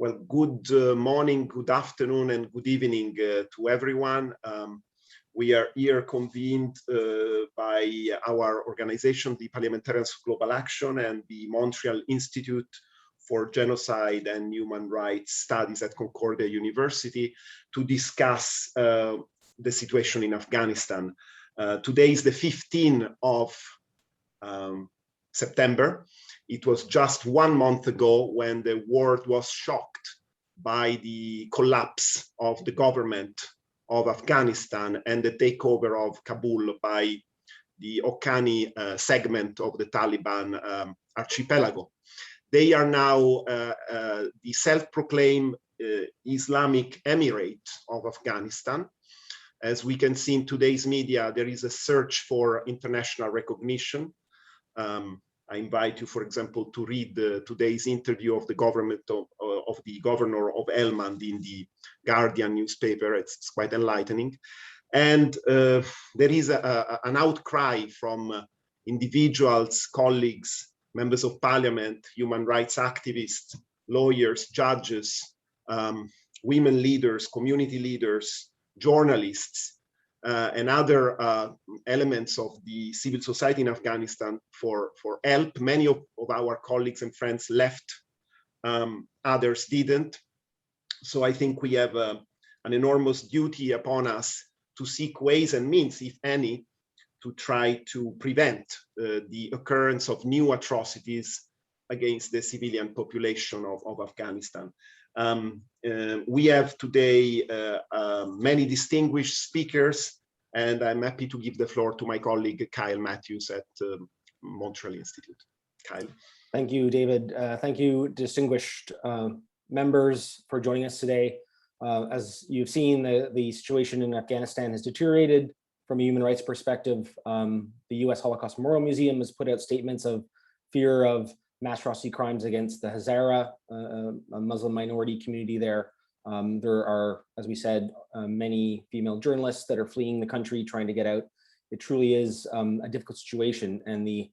Well, good morning, good afternoon, and good evening to everyone. We are here convened by our organization, the Parliamentarians for Global Action, and the Montreal Institute for Genocide and Human Rights Studies at Concordia University to discuss the situation in Afghanistan. Today is the 15th of September. It was just 1 month ago when the world was shocked by the collapse of the government of Afghanistan and the takeover of Kabul by the Haqqani segment of the Taliban archipelago. They are now the self-proclaimed Islamic Emirate of Afghanistan. As we can see in today's media, there is a search for international recognition. I invite you, for example, to read today's interview of the governor of Helmand in the Guardian newspaper. It's quite enlightening. And there is an outcry from individuals, colleagues, members of parliament, human rights activists, lawyers, judges, women leaders, community leaders, journalists, and other elements of the civil society in Afghanistan for help. Many of our colleagues and friends left, others didn't. So I think we have an enormous duty upon us to seek ways and means, if any, to try to prevent the occurrence of new atrocities against the civilian population of Afghanistan. We have today many distinguished speakers, and I'm happy to give the floor to my colleague Kyle Matthews at Montreal Institute. Kyle. Thank you, David. Thank you, distinguished members, for joining us today. As you've seen, the situation in Afghanistan has deteriorated from a human rights perspective. The U.S. Holocaust Memorial Museum has put out statements of fear of mass atrocity crimes against the Hazara, a Muslim minority community there. There are, as we said, many female journalists that are fleeing the country, trying to get out. It truly is a difficult situation, and the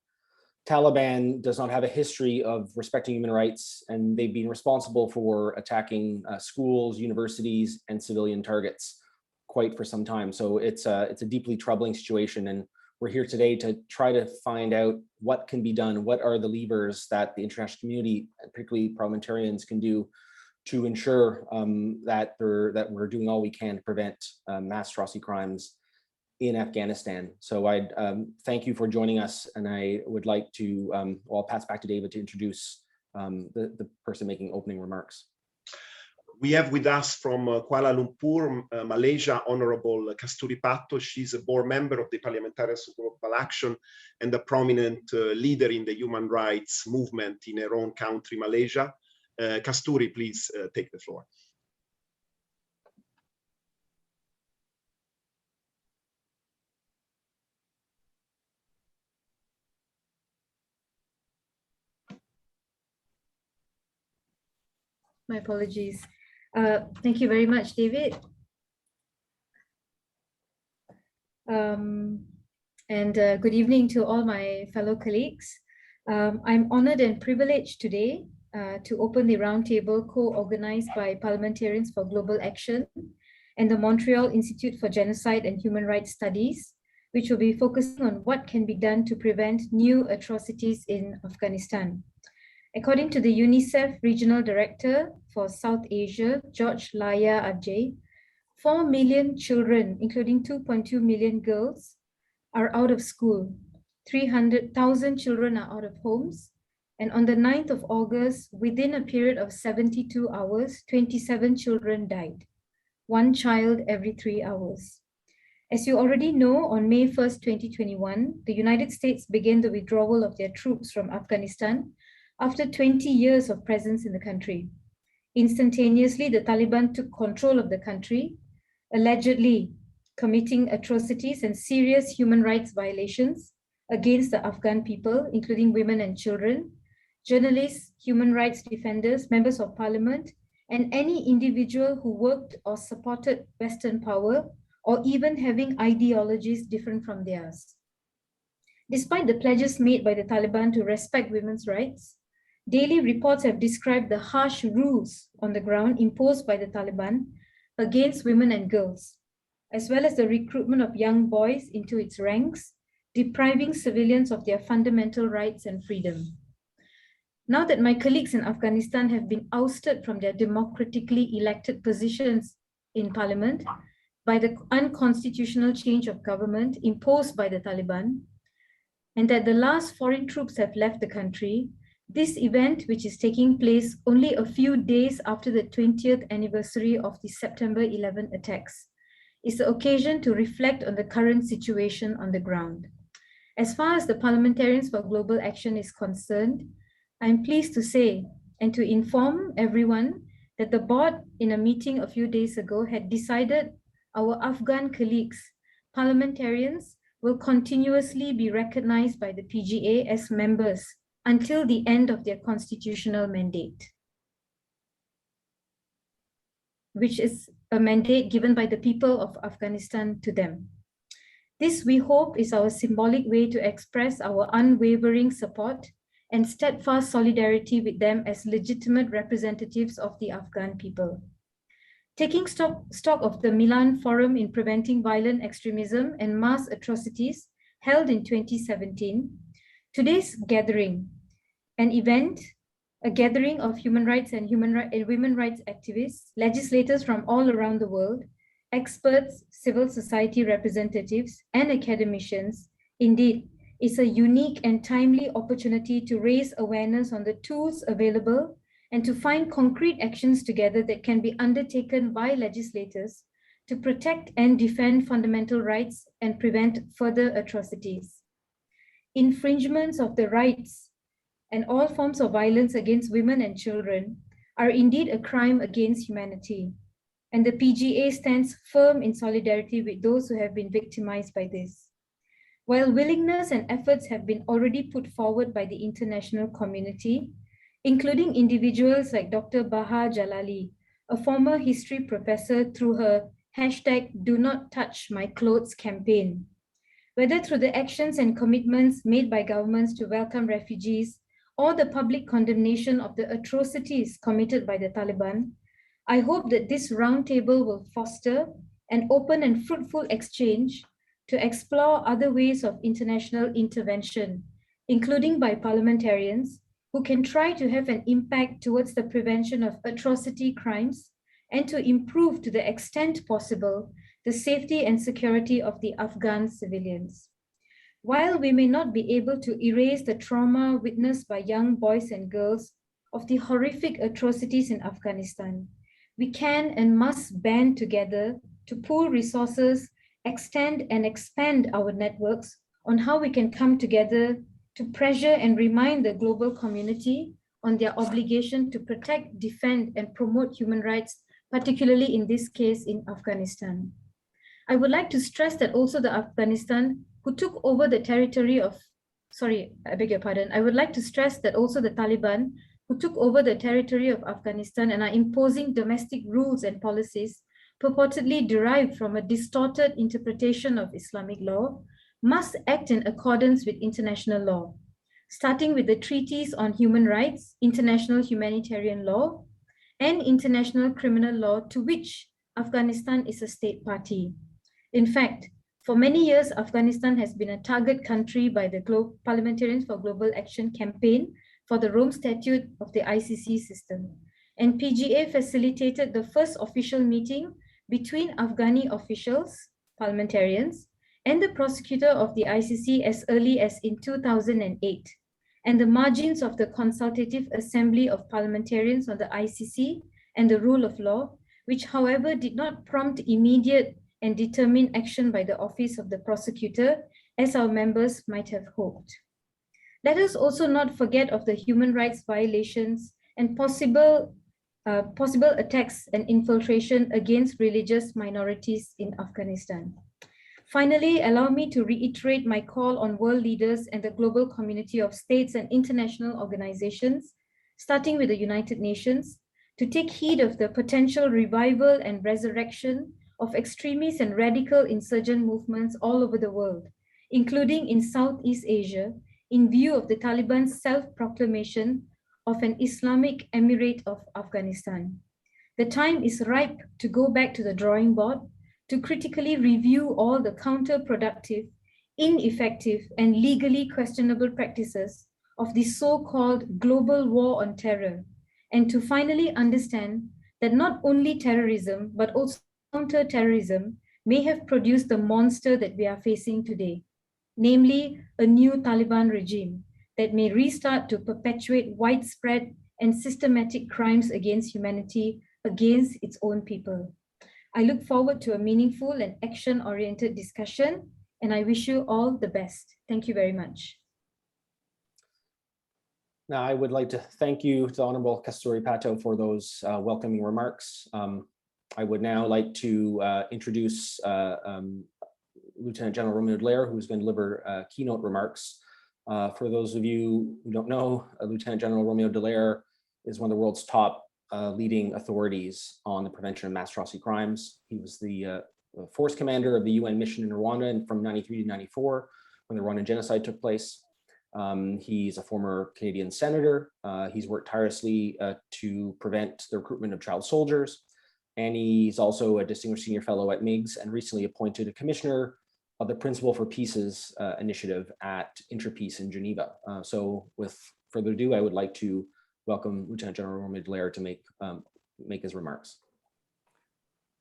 Taliban does not have a history of respecting human rights, and they've been responsible for attacking schools, universities, and civilian targets quite for some time. So it's a deeply troubling situation, and we're here today to try to find out what can be done, what are the levers that the international community, particularly parliamentarians, can do to ensure that we're doing all we can to prevent mass atrocity crimes in Afghanistan. So I thank you for joining us, and I would like to, I'll pass back to David to introduce the person making opening remarks. We have with us from Kuala Lumpur, Malaysia, Honorable Kasturi Patto. She's a board member of the Parliamentarians for Global Action and a prominent leader in the human rights movement in her own country, Malaysia. Kasturi, please take the floor. My apologies. Thank you very much, David. Good evening to all my fellow colleagues. I'm honored and privileged today to open the roundtable co-organized by Parliamentarians for Global Action and the Montreal Institute for Genocide and Human Rights Studies, which will be focusing on what can be done to prevent new atrocities in Afghanistan. According to the UNICEF Regional Director for South Asia, George Laya Ajay, 4 million children, including 2.2 million girls, are out of school. 300,000 children are out of homes. And on the 9th of August, within a period of 72 hours, 27 children died, 1 child every 3 hours. As you already know, on May 1st, 2021, the United States began the withdrawal of their troops from Afghanistan after 20 years of presence in the country. Instantaneously, the Taliban took control of the country, allegedly committing atrocities and serious human rights violations against the Afghan people, including women and children, journalists, human rights defenders, members of parliament, and any individual who worked or supported Western power or even having ideologies different from theirs. Despite the pledges made by the Taliban to respect women's rights, Daily reports have described the harsh rules on the ground imposed by the Taliban against women and girls, as well as the recruitment of young boys into its ranks, depriving civilians of their fundamental rights and freedom. Now that my colleagues in Afghanistan have been ousted from their democratically elected positions in parliament by the unconstitutional change of government imposed by the Taliban, and that the last foreign troops have left the country, this event, which is taking place only a few days after the 20th anniversary of the September 11 attacks, is the occasion to reflect on the current situation on the ground. As far as the Parliamentarians for Global Action is concerned, I'm pleased to say and to inform everyone that the board in a meeting a few days ago had decided our Afghan colleagues, parliamentarians, will continuously be recognized by the PGA as members until the end of their constitutional mandate, which is a mandate given by the people of Afghanistan to them. This, we hope, is our symbolic way to express our unwavering support and steadfast solidarity with them as legitimate representatives of the Afghan people. Taking stock of the Milan Forum in Preventing Violent Extremism and Mass Atrocities held in 2017, today's gathering, a gathering of human rights and women rights activists, legislators from all around the world, experts, civil society representatives, and academicians, indeed, is a unique and timely opportunity to raise awareness on the tools available and to find concrete actions together that can be undertaken by legislators to protect and defend fundamental rights and prevent further atrocities. Infringements of the rights and all forms of violence against women and children are indeed a crime against humanity, and the PGA stands firm in solidarity with those who have been victimized by this. While willingness and efforts have been already put forward by the international community, including individuals like Dr. Baha Jalali, a former history professor, through her #DoNotTouchMyClothes campaign, whether through the actions and commitments made by governments to welcome refugees or the public condemnation of the atrocities committed by the Taliban, I hope that this roundtable will foster an open and fruitful exchange to explore other ways of international intervention, including by parliamentarians who can try to have an impact towards the prevention of atrocity crimes and to improve, to the extent possible, the safety and security of the Afghan civilians. While we may not be able to erase the trauma witnessed by young boys and girls of the horrific atrocities in Afghanistan, we can and must band together to pool resources, extend and expand our networks on how we can come together to pressure and remind the global community on their obligation to protect, defend, and promote human rights, particularly in this case in Afghanistan. I would like to stress that also the Afghanistan who took over the territory of, I would like to stress that also the Taliban who took over the territory of Afghanistan and are imposing domestic rules and policies purportedly derived from a distorted interpretation of Islamic law, must act in accordance with international law, starting with the treaties on human rights, international humanitarian law, and international criminal law to which Afghanistan is a state party. In fact, for many years, Afghanistan has been a target country by the Parliamentarians for Global Action campaign for the Rome Statute of the ICC system. And PGA facilitated the first official meeting between Afghani officials, parliamentarians, and the prosecutor of the ICC as early as in 2008, and the margins of the Consultative Assembly of Parliamentarians on the ICC and the rule of law, which however did not prompt immediate and determined action by the Office of the Prosecutor, as our members might have hoped. Let us also not forget of the human rights violations and possible attacks and infiltration against religious minorities in Afghanistan. Finally, allow me to reiterate my call on world leaders and the global community of states and international organizations, starting with the United Nations, to take heed of the potential revival and resurrection of extremist and radical insurgent movements all over the world, including in Southeast Asia, in view of the Taliban's self-proclamation of an Islamic Emirate of Afghanistan. The time is ripe to go back to the drawing board to critically review all the counterproductive, ineffective, and legally questionable practices of the so-called global war on terror, and to finally understand that not only terrorism, but also counter-terrorism may have produced the monster that we are facing today, namely a new Taliban regime that may restart to perpetuate widespread and systematic crimes against humanity, against its own people. I look forward to a meaningful and action-oriented discussion, and I wish you all the best. Thank you very much. Now, I would like to thank you to the Honorable Kasturi Pato for those welcoming remarks. I would now like to introduce Lieutenant General Romeo Dallaire, who's going to deliver keynote remarks. For those of you who don't know, Lieutenant General Romeo Dallaire is one of the world's top leading authorities on the prevention of mass atrocity crimes. He was the force commander of the UN mission in Rwanda from 93 to 94 when the Rwandan genocide took place. He's a former Canadian senator. He's worked tirelessly to prevent the recruitment of child soldiers. And he's also a distinguished senior fellow at MIGS and recently appointed a commissioner of the Principle for Peace's initiative at Interpeace in Geneva. So with further ado, I would like to welcome Lieutenant General Romeo Dallaire to make his remarks.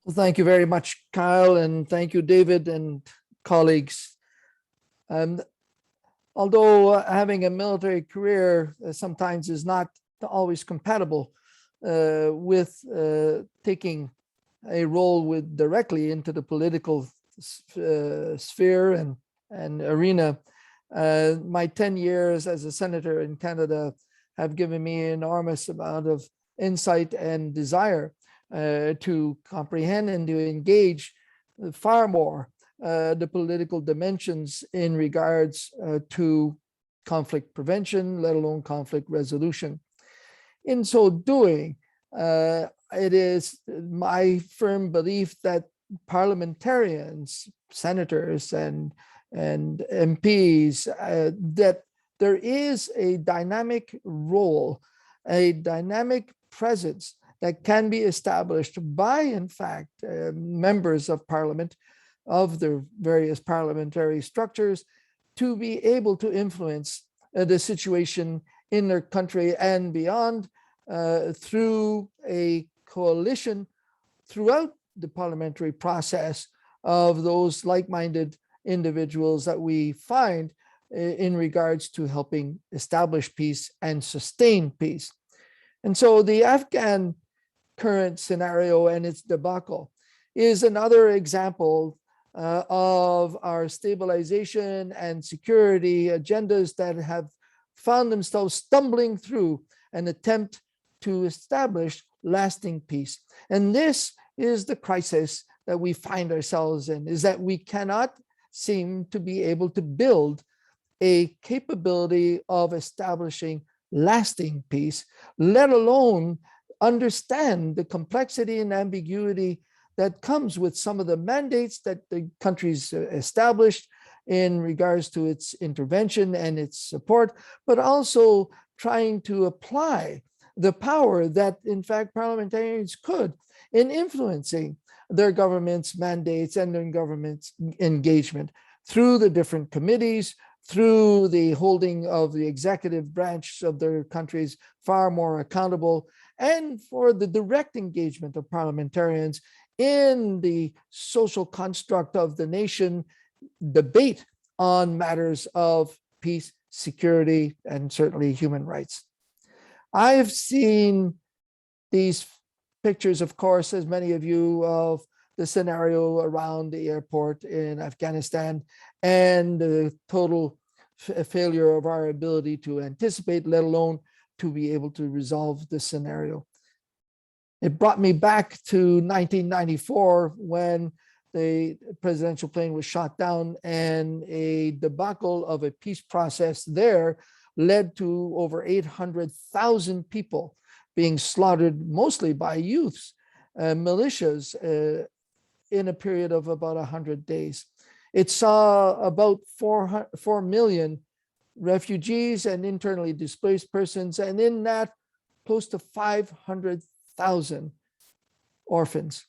Well, thank you very much, Kyle, and thank you, David and colleagues. Although having a military career sometimes is not always compatible with taking a role directly into the political sphere and arena, my 10 years as a senator in Canada have given me an enormous amount of insight and desire to comprehend and to engage far more the political dimensions in regards to conflict prevention, let alone conflict resolution. In so doing, it is my firm belief that parliamentarians, senators, and MPs, that there is a dynamic role, a dynamic presence that can be established by, in fact, members of parliament of the various parliamentary structures to be able to influence the situation in their country and beyond through a coalition throughout the parliamentary process of those like-minded individuals that we find in regards to helping establish peace and sustain peace. And so the Afghan current scenario and its debacle is another example of our stabilization and security agendas that have found themselves stumbling through an attempt to establish lasting peace. And this is the crisis that we find ourselves in, is that we cannot seem to be able to build a capability of establishing lasting peace, let alone understand the complexity and ambiguity that comes with some of the mandates that the country's established in regards to its intervention and its support, but also trying to apply the power that, in fact, parliamentarians could in influencing their government's mandates and their government's engagement through the different committees, through the holding of the executive branch of their countries far more accountable, and for the direct engagement of parliamentarians in the social construct of the nation debate on matters of peace, security, and certainly human rights. I've seen these pictures, of course, as many of you, of the scenario around the airport in Afghanistan and the total failure of our ability to anticipate, let alone to be able to resolve the scenario. It brought me back to 1994 when the presidential plane was shot down and a debacle of a peace process there led to over 800,000 people being slaughtered, mostly by youths, militias, in a period of about 100 days. It saw about 4 million refugees and internally displaced persons, and in that, close to 500,000 orphans.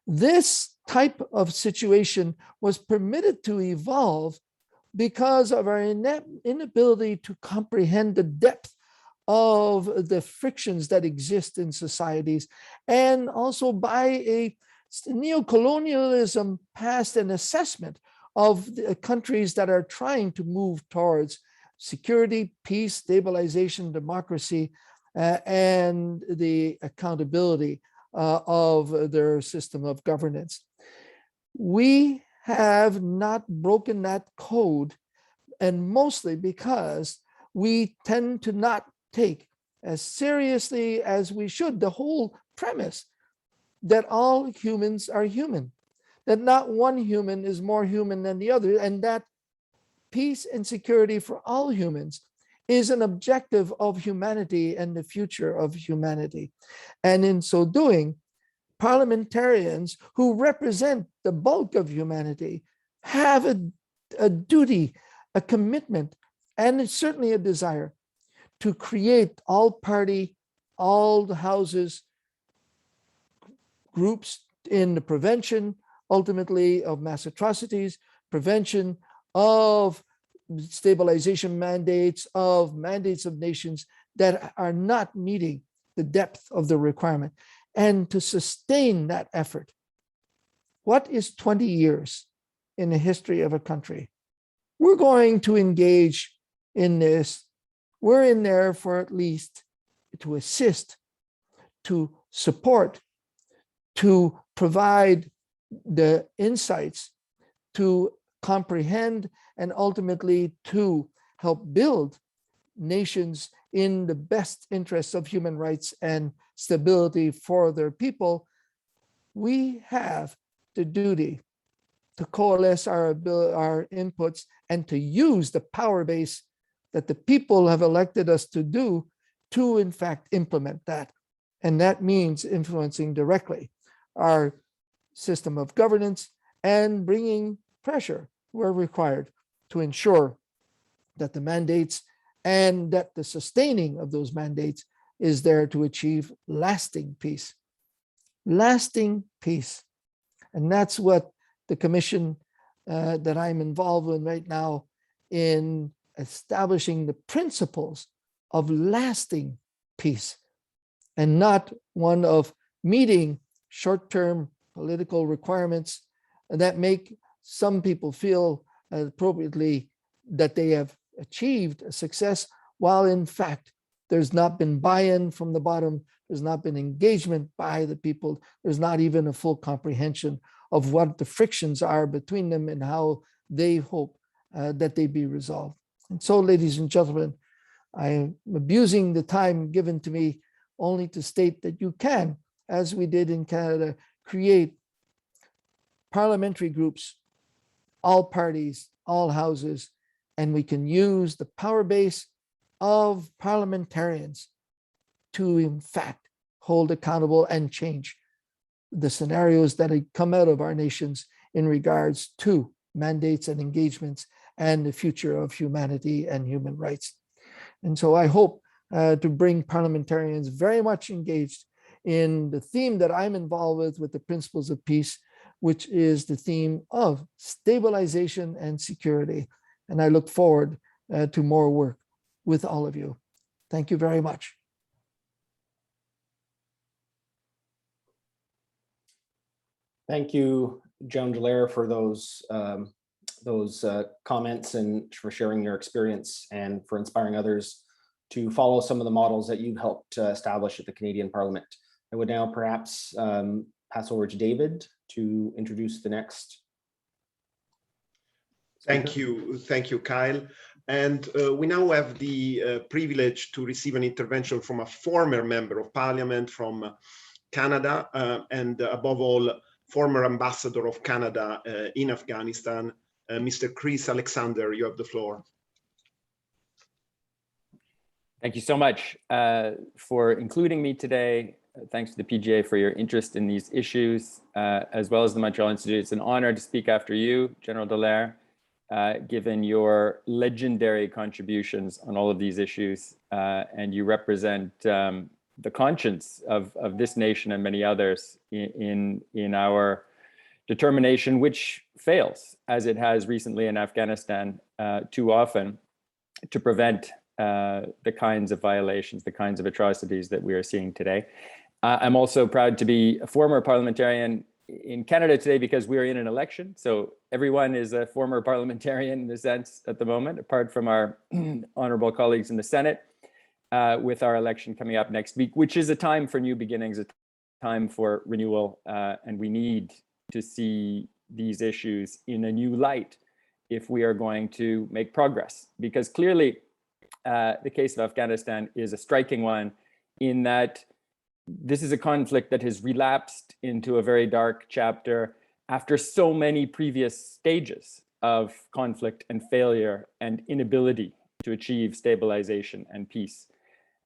This type of situation was permitted to evolve because of our inability to comprehend the depth of the frictions that exist in societies, and also by a neocolonialism past an assessment of the countries that are trying to move towards security, peace, stabilization, democracy, and the accountability of their system of governance. We have not broken that code, and mostly because we tend to not take as seriously as we should the whole premise that all humans are human, that not one human is more human than the other, and that peace and security for all humans is an objective of humanity and the future of humanity. And in so doing, parliamentarians who represent the bulk of humanity have a duty, a commitment, and certainly a desire to create all party, all the houses, groups in the prevention, ultimately, of mass atrocities, prevention of stabilization mandates, of mandates of nations that are not meeting the depth of the requirement, and to sustain that effort. What is 20 years in the history of a country? We're going to engage in this. We're in there for at least to assist, to support, to provide the insights, to comprehend, and ultimately to help build nations in the best interests of human rights and stability for their people. We have the duty to coalesce our inputs and to use the power base that the people have elected us to do to, in fact, implement that. And that means influencing directly our system of governance and bringing pressure where required to ensure that the mandates and that the sustaining of those mandates is there to achieve lasting peace. Lasting peace. And that's what the commission that I'm involved in right now in establishing the principles of lasting peace, and not one of meeting short-term political requirements that make some people feel appropriately that they have achieved a success, while in fact there's not been buy-in from the bottom, there's not been engagement by the people, there's not even a full comprehension of what the frictions are between them and how they hope that they be resolved. And so, ladies and gentlemen, I am abusing the time given to me only to state that you can, as we did in Canada, create parliamentary groups, all parties, all houses, and we can use the power base of parliamentarians to, in fact, hold accountable and change the scenarios that come out of our nations in regards to mandates and engagements and the future of humanity and human rights. And so I hope to bring parliamentarians very much engaged in the theme that I'm involved with the principles of peace, which is the theme of stabilization and security. And I look forward to more work with all of you. Thank you very much. Thank you, Joan Dallaire, for those comments and for sharing your experience and for inspiring others to follow some of the models that you helped establish at the Canadian Parliament. I would now perhaps pass over to David to introduce the next speaker. Thank you, Kyle. And we now have the privilege to receive an intervention from a former member of Parliament from Canada, and above all, former ambassador of Canada in Afghanistan, Mr. Chris Alexander. You have the floor. Thank you so much for including me today. Thanks to the PGA for your interest in these issues, as well as the Montreal Institute. It's an honor to speak after you, General Dallaire. given your legendary contributions on all of these issues, and you represent the conscience of this nation and many others in our determination, which fails, as it has recently in Afghanistan too often, to prevent the kinds of violations, the kinds of atrocities that we are seeing today. I'm also proud to be a former parliamentarian in Canada today because we are in an election. So everyone is a former parliamentarian in a sense at the moment, apart from our honorable colleagues in the Senate, with our election coming up next week, which is a time for new beginnings, a time for renewal. And we need to see these issues in a new light if we are going to make progress. Because clearly, the case of Afghanistan is a striking one in that this is a conflict that has relapsed into a very dark chapter after so many previous stages of conflict and failure and inability to achieve stabilization and peace.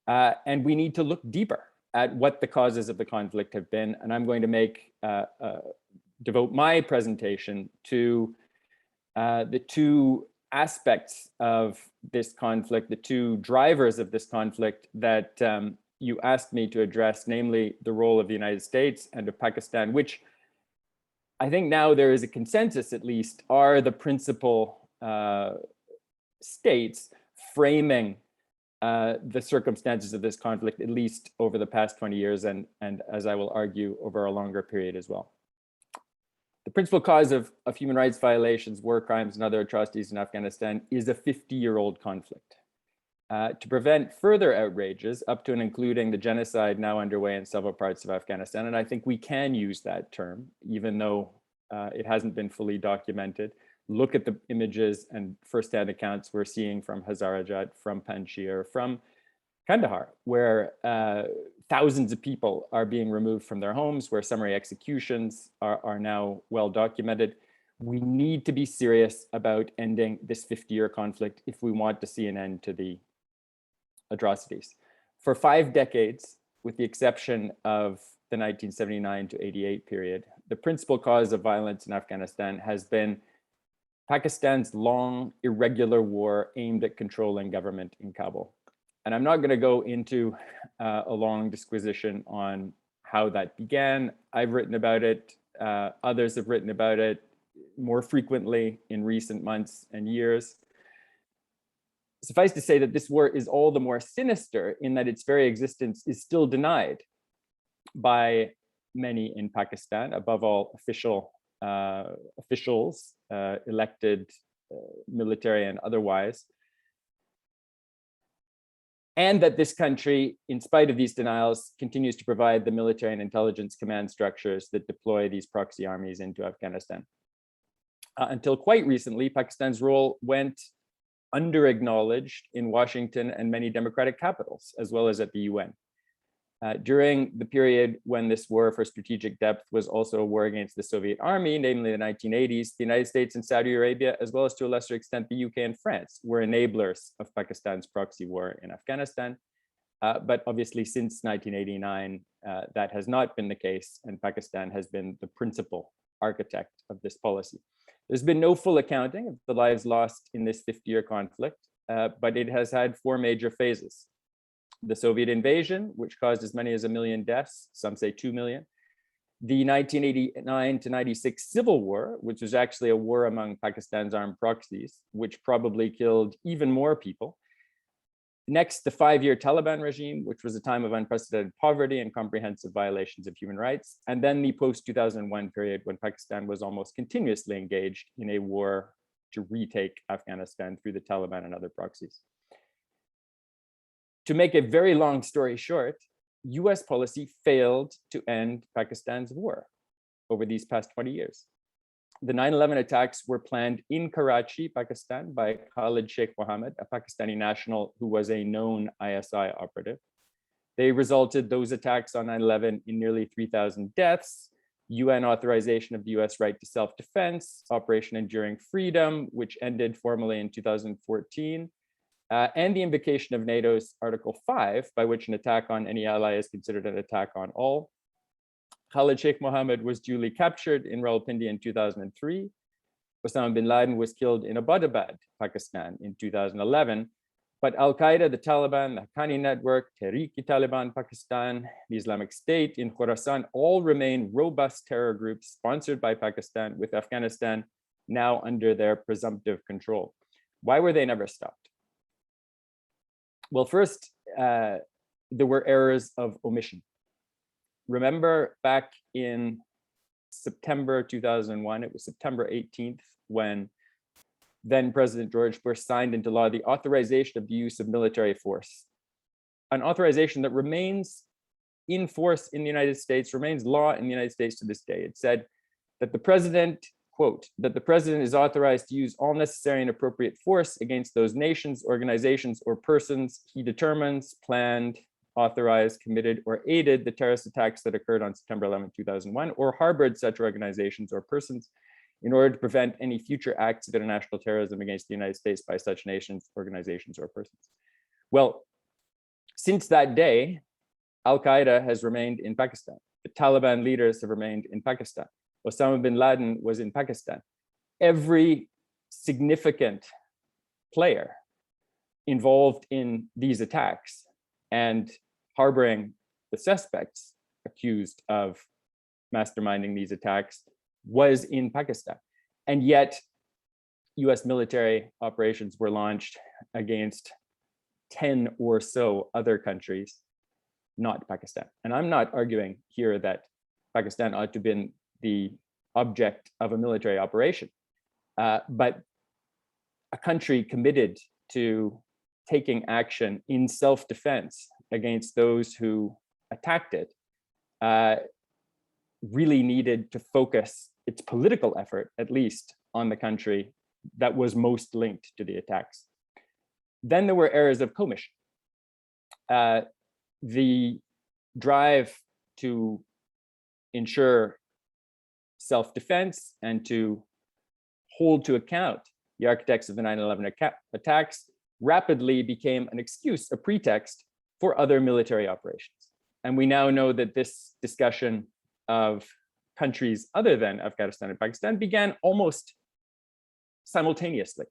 And we need to look deeper at what the causes of the conflict have been. And I'm going to devote my presentation to the two aspects of this conflict, the two drivers of this conflict that you asked me to address, namely the role of the United States and of Pakistan, which I think now there is a consensus, at least, are the principal states framing the circumstances of this conflict, at least over the past 20 years, and as I will argue, over a longer period as well. The principal cause of human rights violations, war crimes, and other atrocities in Afghanistan is a 50-year-old conflict. To prevent further outrages, up to and including the genocide now underway in several parts of Afghanistan, and I think we can use that term, even though it hasn't been fully documented. Look at the images and firsthand accounts we're seeing from Hazarajat, from Panjshir, from Kandahar, where thousands of people are being removed from their homes, where summary executions are now well documented. We need to be serious about ending this 50-year conflict if we want to see an end to the atrocities. For 5 decades, with the exception of the 1979 to 88 period, the principal cause of violence in Afghanistan has been Pakistan's long, irregular war aimed at controlling government in Kabul. And I'm not going to go into a long disquisition on how that began. I've written about it. Others have written about it more frequently in recent months and years. Suffice to say that this war is all the more sinister in that its very existence is still denied by many in Pakistan, above all officials, elected, military and otherwise. And that this country, in spite of these denials, continues to provide the military and intelligence command structures that deploy these proxy armies into Afghanistan. Until quite recently, Pakistan's role went under-acknowledged in Washington and many democratic capitals, as well as at the UN. During the period when this war for strategic depth was also a war against the Soviet army, namely the 1980s, the United States and Saudi Arabia, as well as to a lesser extent the UK and France, were enablers of Pakistan's proxy war in Afghanistan. But obviously since 1989, that has not been the case, and Pakistan has been the principal architect of this policy. There's been no full accounting of the lives lost in this 50-year conflict, but it has had 4 major phases. The Soviet invasion, which caused as many as 1 million deaths, some say 2 million. The 1989 to 96 civil war, which was actually a war among Pakistan's armed proxies, which probably killed even more people. Next, the 5-year Taliban regime, which was a time of unprecedented poverty and comprehensive violations of human rights. And then the post-2001 period when Pakistan was almost continuously engaged in a war to retake Afghanistan through the Taliban and other proxies. To make a very long story short, US policy failed to end Pakistan's war over these past 20 years. The 9/11 attacks were planned in Karachi, Pakistan, by Khalid Sheikh Mohammed, a Pakistani national who was a known ISI operative. Those attacks on 9/11 in nearly 3,000 deaths, UN authorization of the US right to self-defense, Operation Enduring Freedom, which ended formally in 2014, and the invocation of NATO's Article 5, by which an attack on any ally is considered an attack on all. Khalid Sheikh Mohammed was duly captured in Rawalpindi in 2003. Osama bin Laden was killed in Abbottabad, Pakistan in 2011. But Al-Qaeda, the Taliban, the Haqqani Network, Tehreek-e-Taliban Pakistan, the Islamic State in Khorasan all remain robust terror groups sponsored by Pakistan, with Afghanistan now under their presumptive control. Why were they never stopped? Well, first, there were errors of omission. Remember back in September 2001, it was September 18th, when then President George Bush signed into law the authorization of the use of military force, an authorization that remains in force in the United States, remains law in the United States to this day. It said that the president, quote, that the president is authorized to use all necessary and appropriate force against those nations, organizations, or persons he determines, planned, authorized, committed, or aided the terrorist attacks that occurred on September 11, 2001, or harbored such organizations or persons in order to prevent any future acts of international terrorism against the United States by such nations, organizations, or persons. Well, since that day, Al-Qaeda has remained in Pakistan. The Taliban leaders have remained in Pakistan. Osama bin Laden was in Pakistan. Every significant player involved in these attacks and harboring the suspects accused of masterminding these attacks was in Pakistan. And yet US military operations were launched against 10 or so other countries, not Pakistan. And I'm not arguing here that Pakistan ought to have been the object of a military operation, but a country committed to taking action in self-defense against those who attacked it really needed to focus its political effort, at least, on the country that was most linked to the attacks. Then there were errors of commission. The drive to ensure self-defense and to hold to account the architects of the 9/11 attacks rapidly became an excuse, a pretext for other military operations. And we now know that this discussion of countries other than Afghanistan and Pakistan began almost simultaneously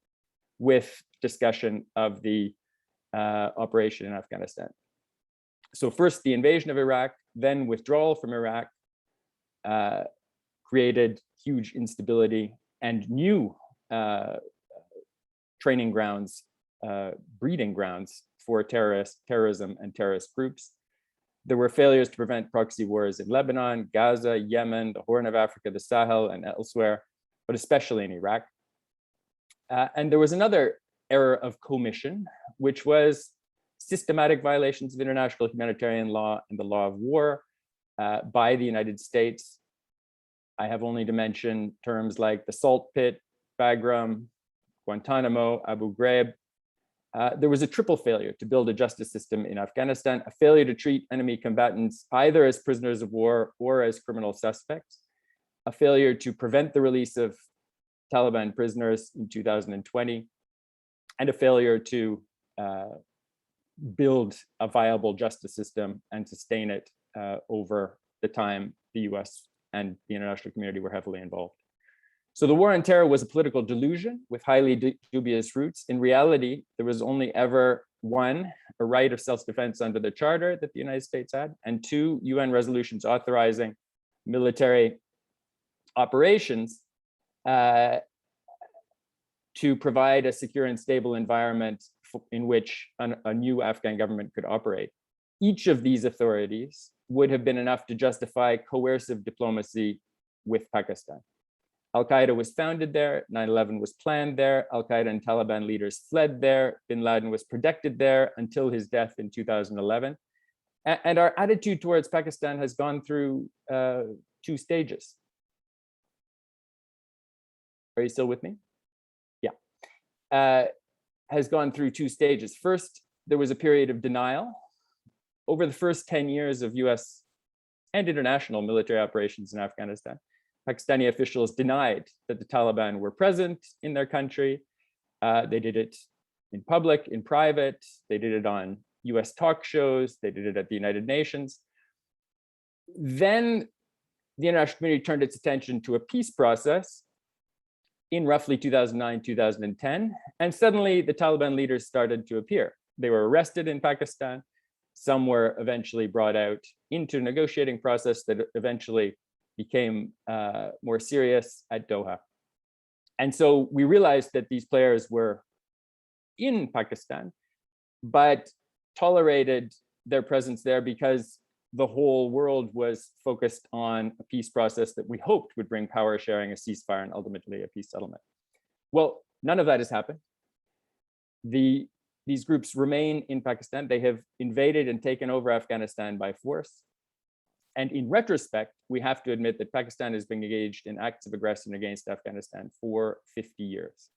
with discussion of the operation in Afghanistan. So first the invasion of Iraq, then withdrawal from Iraq, created huge instability and new training grounds, breeding grounds for terrorism and terrorist groups. There were failures to prevent proxy wars in Lebanon, Gaza, Yemen, the Horn of Africa, the Sahel, and elsewhere, but especially in Iraq. And there was another error of commission, which was systematic violations of international humanitarian law and the law of war by the United States. I have only to mention terms like the Salt Pit, Bagram, Guantanamo, Abu Ghraib. There was a triple failure to build a justice system in Afghanistan, a failure to treat enemy combatants either as prisoners of war or as criminal suspects, a failure to prevent the release of Taliban prisoners in 2020, and a failure to build a viable justice system and sustain it over the time the US and the international community were heavily involved. So the war on terror was a political delusion with highly dubious roots. In reality, there was only ever one, a right of self-defense under the charter that the United States had, and two, UN resolutions authorizing military operations to provide a secure and stable environment in which a new Afghan government could operate. Each of these authorities would have been enough to justify coercive diplomacy with Pakistan. Al-Qaeda was founded there, 9/11 was planned there, Al-Qaeda and Taliban leaders fled there, bin Laden was protected there until his death in 2011. And our attitude towards Pakistan has gone through 2 stages. Are you still with me? Yeah. Has gone through 2 stages. First, there was a period of denial. Over the first 10 years of US and international military operations in Afghanistan, Pakistani officials denied that the Taliban were present in their country. They did it in public, in private. They did it on US talk shows. They did it at the United Nations. Then the international community turned its attention to a peace process in roughly 2009, 2010. And suddenly the Taliban leaders started to appear. They were arrested in Pakistan. Some were eventually brought out into a negotiating process that eventually became more serious at Doha. And so we realized that these players were in Pakistan, but tolerated their presence there because the whole world was focused on a peace process that we hoped would bring power sharing, a ceasefire, and ultimately a peace settlement. Well, none of that has happened. These groups remain in Pakistan. They have invaded and taken over Afghanistan by force. And in retrospect, we have to admit that Pakistan has been engaged in acts of aggression against Afghanistan for 50 years.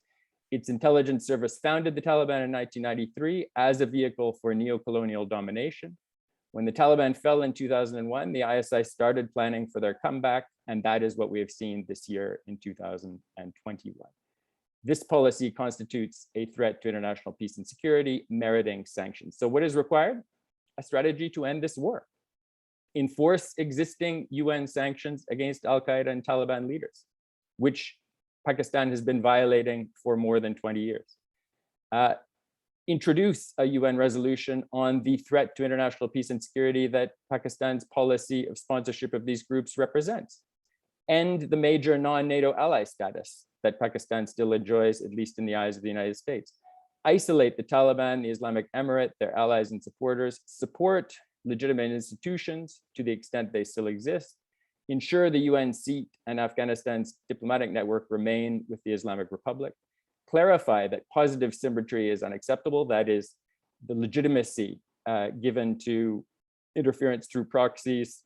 Its intelligence service founded the Taliban in 1993 as a vehicle for neo-colonial domination. When the Taliban fell in 2001, the ISI started planning for their comeback, and that is what we have seen this year in 2021. This policy constitutes a threat to international peace and security, meriting sanctions. So what is required? A strategy to end this war. Enforce existing UN sanctions against Al-Qaeda and Taliban leaders, which Pakistan has been violating for more than 20 years. Introduce a UN resolution on the threat to international peace and security that Pakistan's policy of sponsorship of these groups represents. End the major non-NATO ally status that Pakistan still enjoys, at least in the eyes of the United States. Isolate the Taliban, the Islamic Emirate, their allies and supporters, support legitimate institutions to the extent they still exist, ensure the UN seat and Afghanistan's diplomatic network remain with the Islamic Republic, clarify that positive symmetry is unacceptable, that is, the legitimacy given to interference through proxies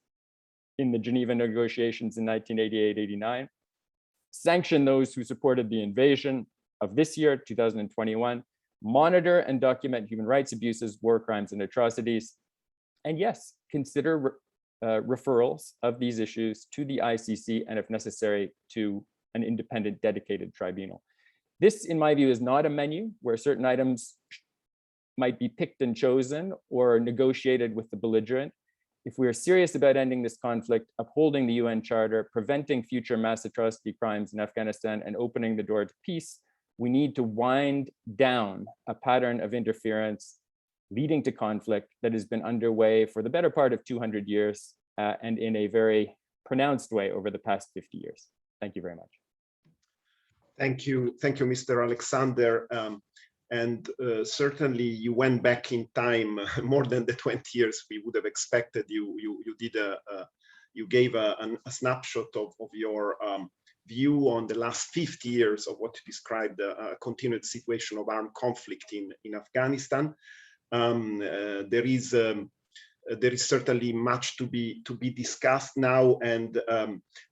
in the Geneva negotiations in 1988-89, sanction those who supported the invasion of this year, 2021, monitor and document human rights abuses, war crimes, and atrocities, and yes, consider referrals of these issues to the ICC and, if necessary, to an independent dedicated tribunal. This, in my view, is not a menu where certain items might be picked and chosen or negotiated with the belligerent. If we are serious about ending this conflict, upholding the UN Charter, preventing future mass atrocity crimes in Afghanistan, and opening the door to peace, we need to wind down a pattern of interference leading to conflict that has been underway for the better part of 200 years and in a very pronounced way over the past 50 years. Thank you very much. Thank you, Mr. Alexander. Certainly you went back in time more than the 20 years we would have expected. You gave a snapshot of your view on the last 50 years of what you described a continued situation of armed conflict in Afghanistan. There is certainly much to be discussed now, and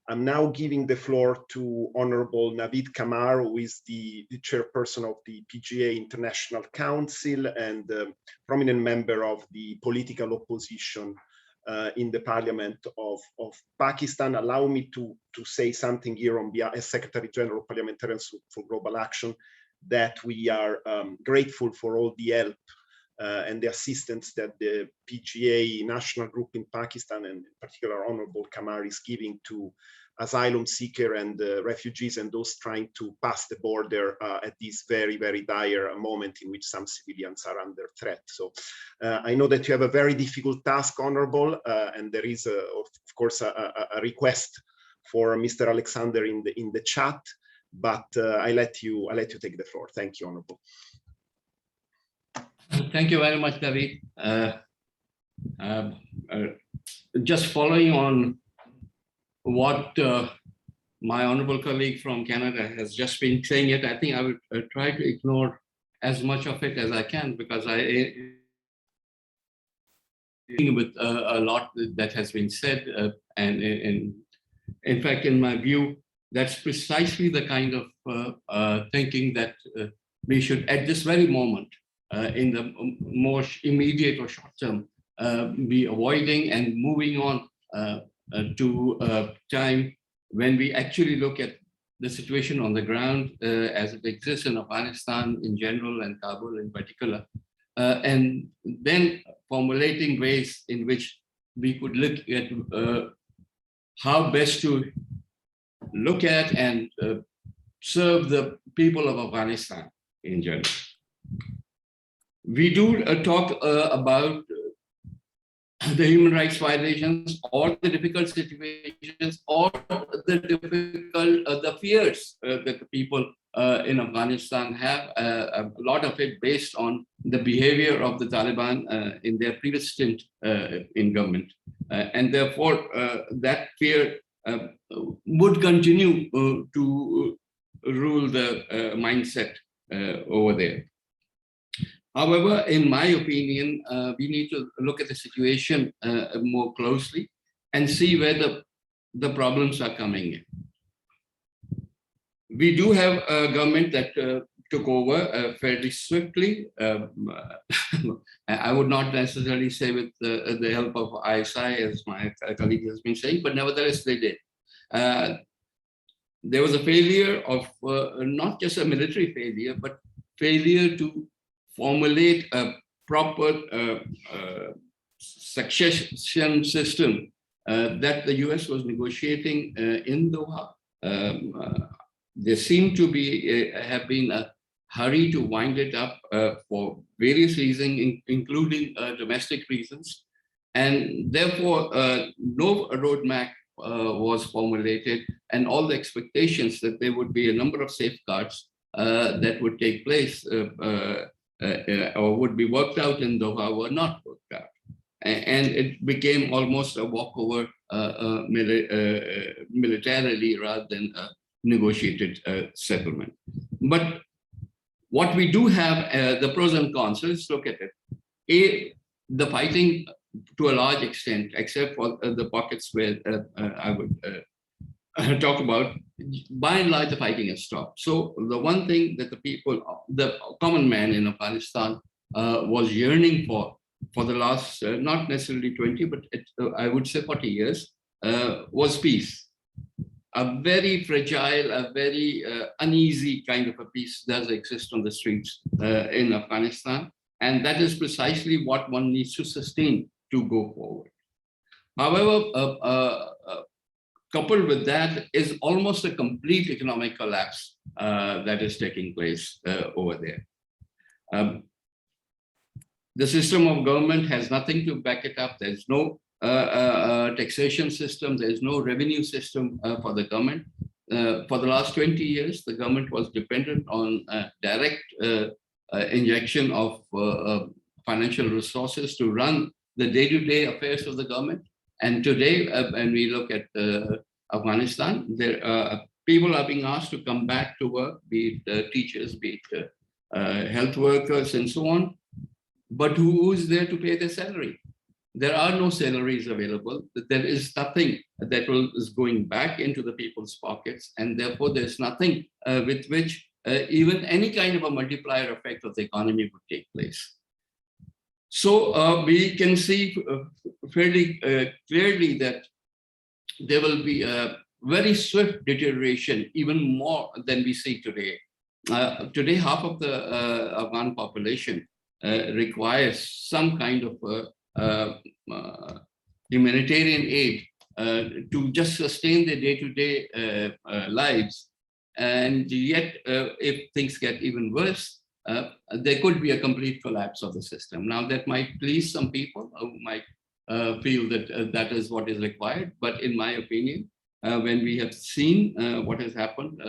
I'm now giving the floor to Honorable Navid Kamar, who is the chairperson of the PGA International Council and prominent member of the political opposition in the Parliament of Pakistan. Allow me to say something here on behalf as Secretary General of Parliamentarians for Global Action, that we are grateful for all the help and the assistance that the PGA national group in Pakistan, and in particular Honorable Kamar, is giving to asylum seekers and refugees and those trying to pass the border at this very, very dire moment in which some civilians are under threat. So I know that you have a very difficult task, Honorable, and there is, of course, a request for Mr. Alexander in the chat, but I let you take the floor. Thank you, Honorable. Thank you very much, David. Just following on what my honorable colleague from Canada has just been saying, I think I would try to ignore as much of it as I can, because I agree with a lot that has been said, and in fact, in my view, that's precisely the kind of thinking that we should, at this very moment, in the more immediate or short term, be avoiding and moving on to a time when we actually look at the situation on the ground as it exists in Afghanistan in general and Kabul in particular, and then formulating ways in which we could look at how best to look at and serve the people of Afghanistan in general. We do talk about the human rights violations or the difficult situations or the difficult, the fears that the people in Afghanistan have, a lot of it based on the behavior of the Taliban in their previous stint in government. And therefore, that fear would continue to rule the mindset over there. However, in my opinion, we need to look at the situation more closely and see where the problems are coming in. We do have a government that took over fairly swiftly. I would not necessarily say with the help of ISI, as my colleague has been saying, but nevertheless they did. There was a failure of not just a military failure, but failure to formulate a proper succession system that the US was negotiating in Doha. There seemed to be have been a hurry to wind it up for various reasons, including domestic reasons, and therefore no roadmap was formulated, and all the expectations that there would be a number of safeguards that would take place or would be worked out in Doha were not worked out. And it became almost a walkover militarily rather than a negotiated settlement. But what we do have, the pros and cons, so let's look at it. The fighting to a large extent, except for the pockets where I would talk about, by and large, the fighting has stopped. So the one thing that the people, the common man in Afghanistan was yearning for the last, not necessarily 20, but I would say 40 years, was peace. A very fragile, a very uneasy kind of a peace does exist on the streets in Afghanistan. And that is precisely what one needs to sustain to go forward. However, coupled with that is almost a complete economic collapse that is taking place over there. The system of government has nothing to back it up. There's no taxation system. There's no revenue system for the government. For the last 20 years, the government was dependent on direct injection of financial resources to run the day-to-day affairs of the government. And today, when we look at Afghanistan, people are being asked to come back to work, be it teachers, be it health workers, and so on. But who is there to pay their salary? There are no salaries available. There is nothing that is going back into the people's pockets. And therefore, there's nothing with which even any kind of a multiplier effect of the economy would take place. So we can see fairly clearly that there will be a very swift deterioration, even more than we see today. Today, half of the Afghan population requires some kind of humanitarian aid to just sustain their day-to-day lives. And yet, if things get even worse, there could be a complete collapse of the system. Now, that might please some people who might feel that that is what is required. But in my opinion, when we have seen what has happened,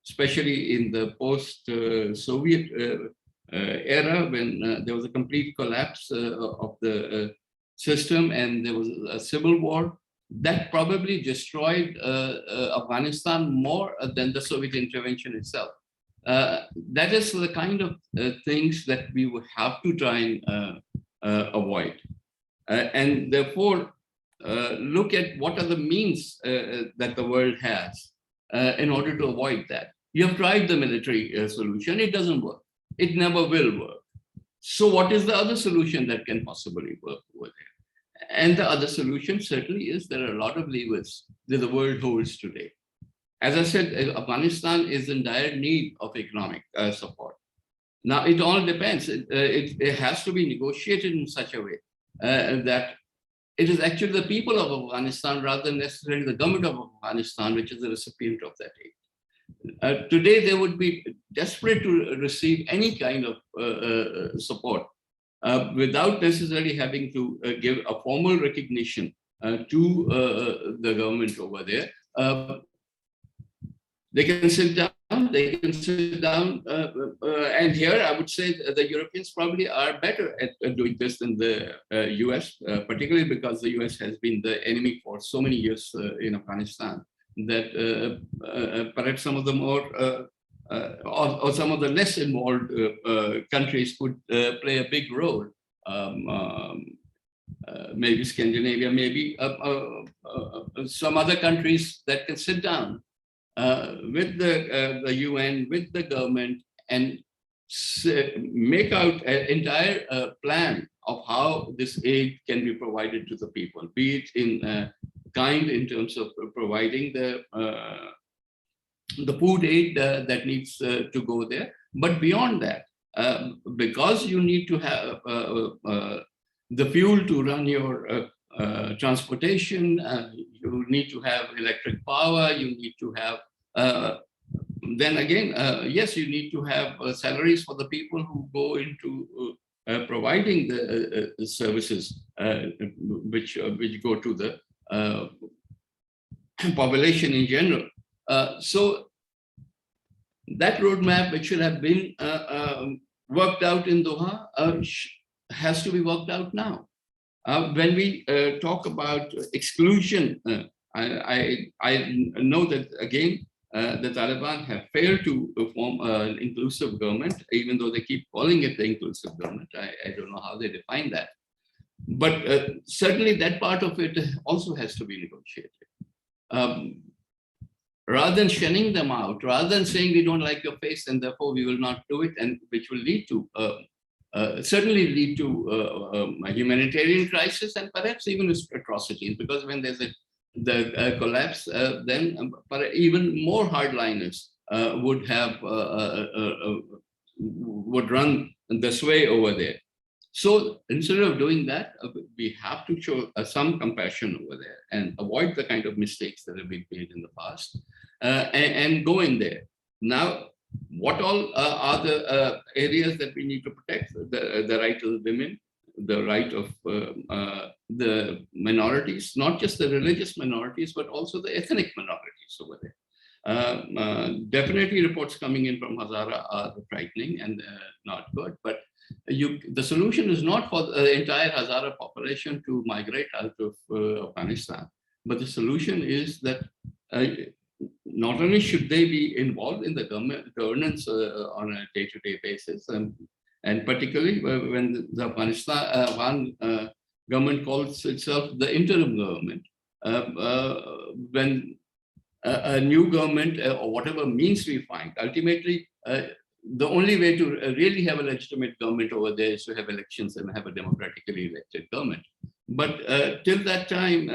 especially in the post-Soviet era, when there was a complete collapse of the system and there was a civil war, that probably destroyed Afghanistan more than the Soviet intervention itself. That is the kind of things that we would have to try and avoid. And therefore, look at what are the means that the world has in order to avoid that. You have tried the military solution, it doesn't work. It never will work. So what is the other solution that can possibly work over there? And the other solution certainly is there are a lot of levers that the world holds today. As I said, Afghanistan is in dire need of economic support. Now, it all depends. It has to be negotiated in such a way that it is actually the people of Afghanistan rather than necessarily the government of Afghanistan, which is the recipient of that aid. today they would be desperate to receive any kind of support without necessarily having to give a formal recognition to the government over there. They can sit down, and here I would say the Europeans probably are better at doing this than the US, particularly because the US has been the enemy for so many years in Afghanistan, that perhaps some of the more, or some of the less involved countries could play a big role. Maybe Scandinavia, maybe some other countries that can sit down with the UN, with the government, and make out an entire plan of how this aid can be provided to the people, be it in kind in terms of providing the food aid that needs to go there. But beyond that, because you need to have the fuel to run your transportation, you need to have electric power, you need to have, then again, yes, you need to have salaries for the people who go into providing the services which go to the population in general. So that roadmap, which should have been worked out in Doha, has to be worked out now. When we talk about exclusion, I know that again, the Taliban have failed to form an inclusive government, even though they keep calling it the inclusive government. I don't know how they define that. But certainly that part of it also has to be negotiated. Rather than shunning them out, rather than saying we don't like your face and therefore we will not do it, and which will lead to certainly lead to a humanitarian crisis and perhaps even atrocities, because when there's the collapse, then even more hardliners would have would run the sway over there. So instead of doing that, we have to show some compassion over there and avoid the kind of mistakes that have been made in the past, and go in there. Now, what all are the areas that we need to protect? The right of the women, the right of the minorities, not just the religious minorities, but also the ethnic minorities over there. Definitely reports coming in from Hazara are frightening and not good, but the solution is not for the entire Hazara population to migrate out of Afghanistan, but the solution is that not only should they be involved in the governance on a day-to-day basis, and particularly when the Afghan government calls itself the interim government, when a new government or whatever means we find, ultimately the only way to really have a legitimate government over there is to have elections and have a democratically elected government. But till that time,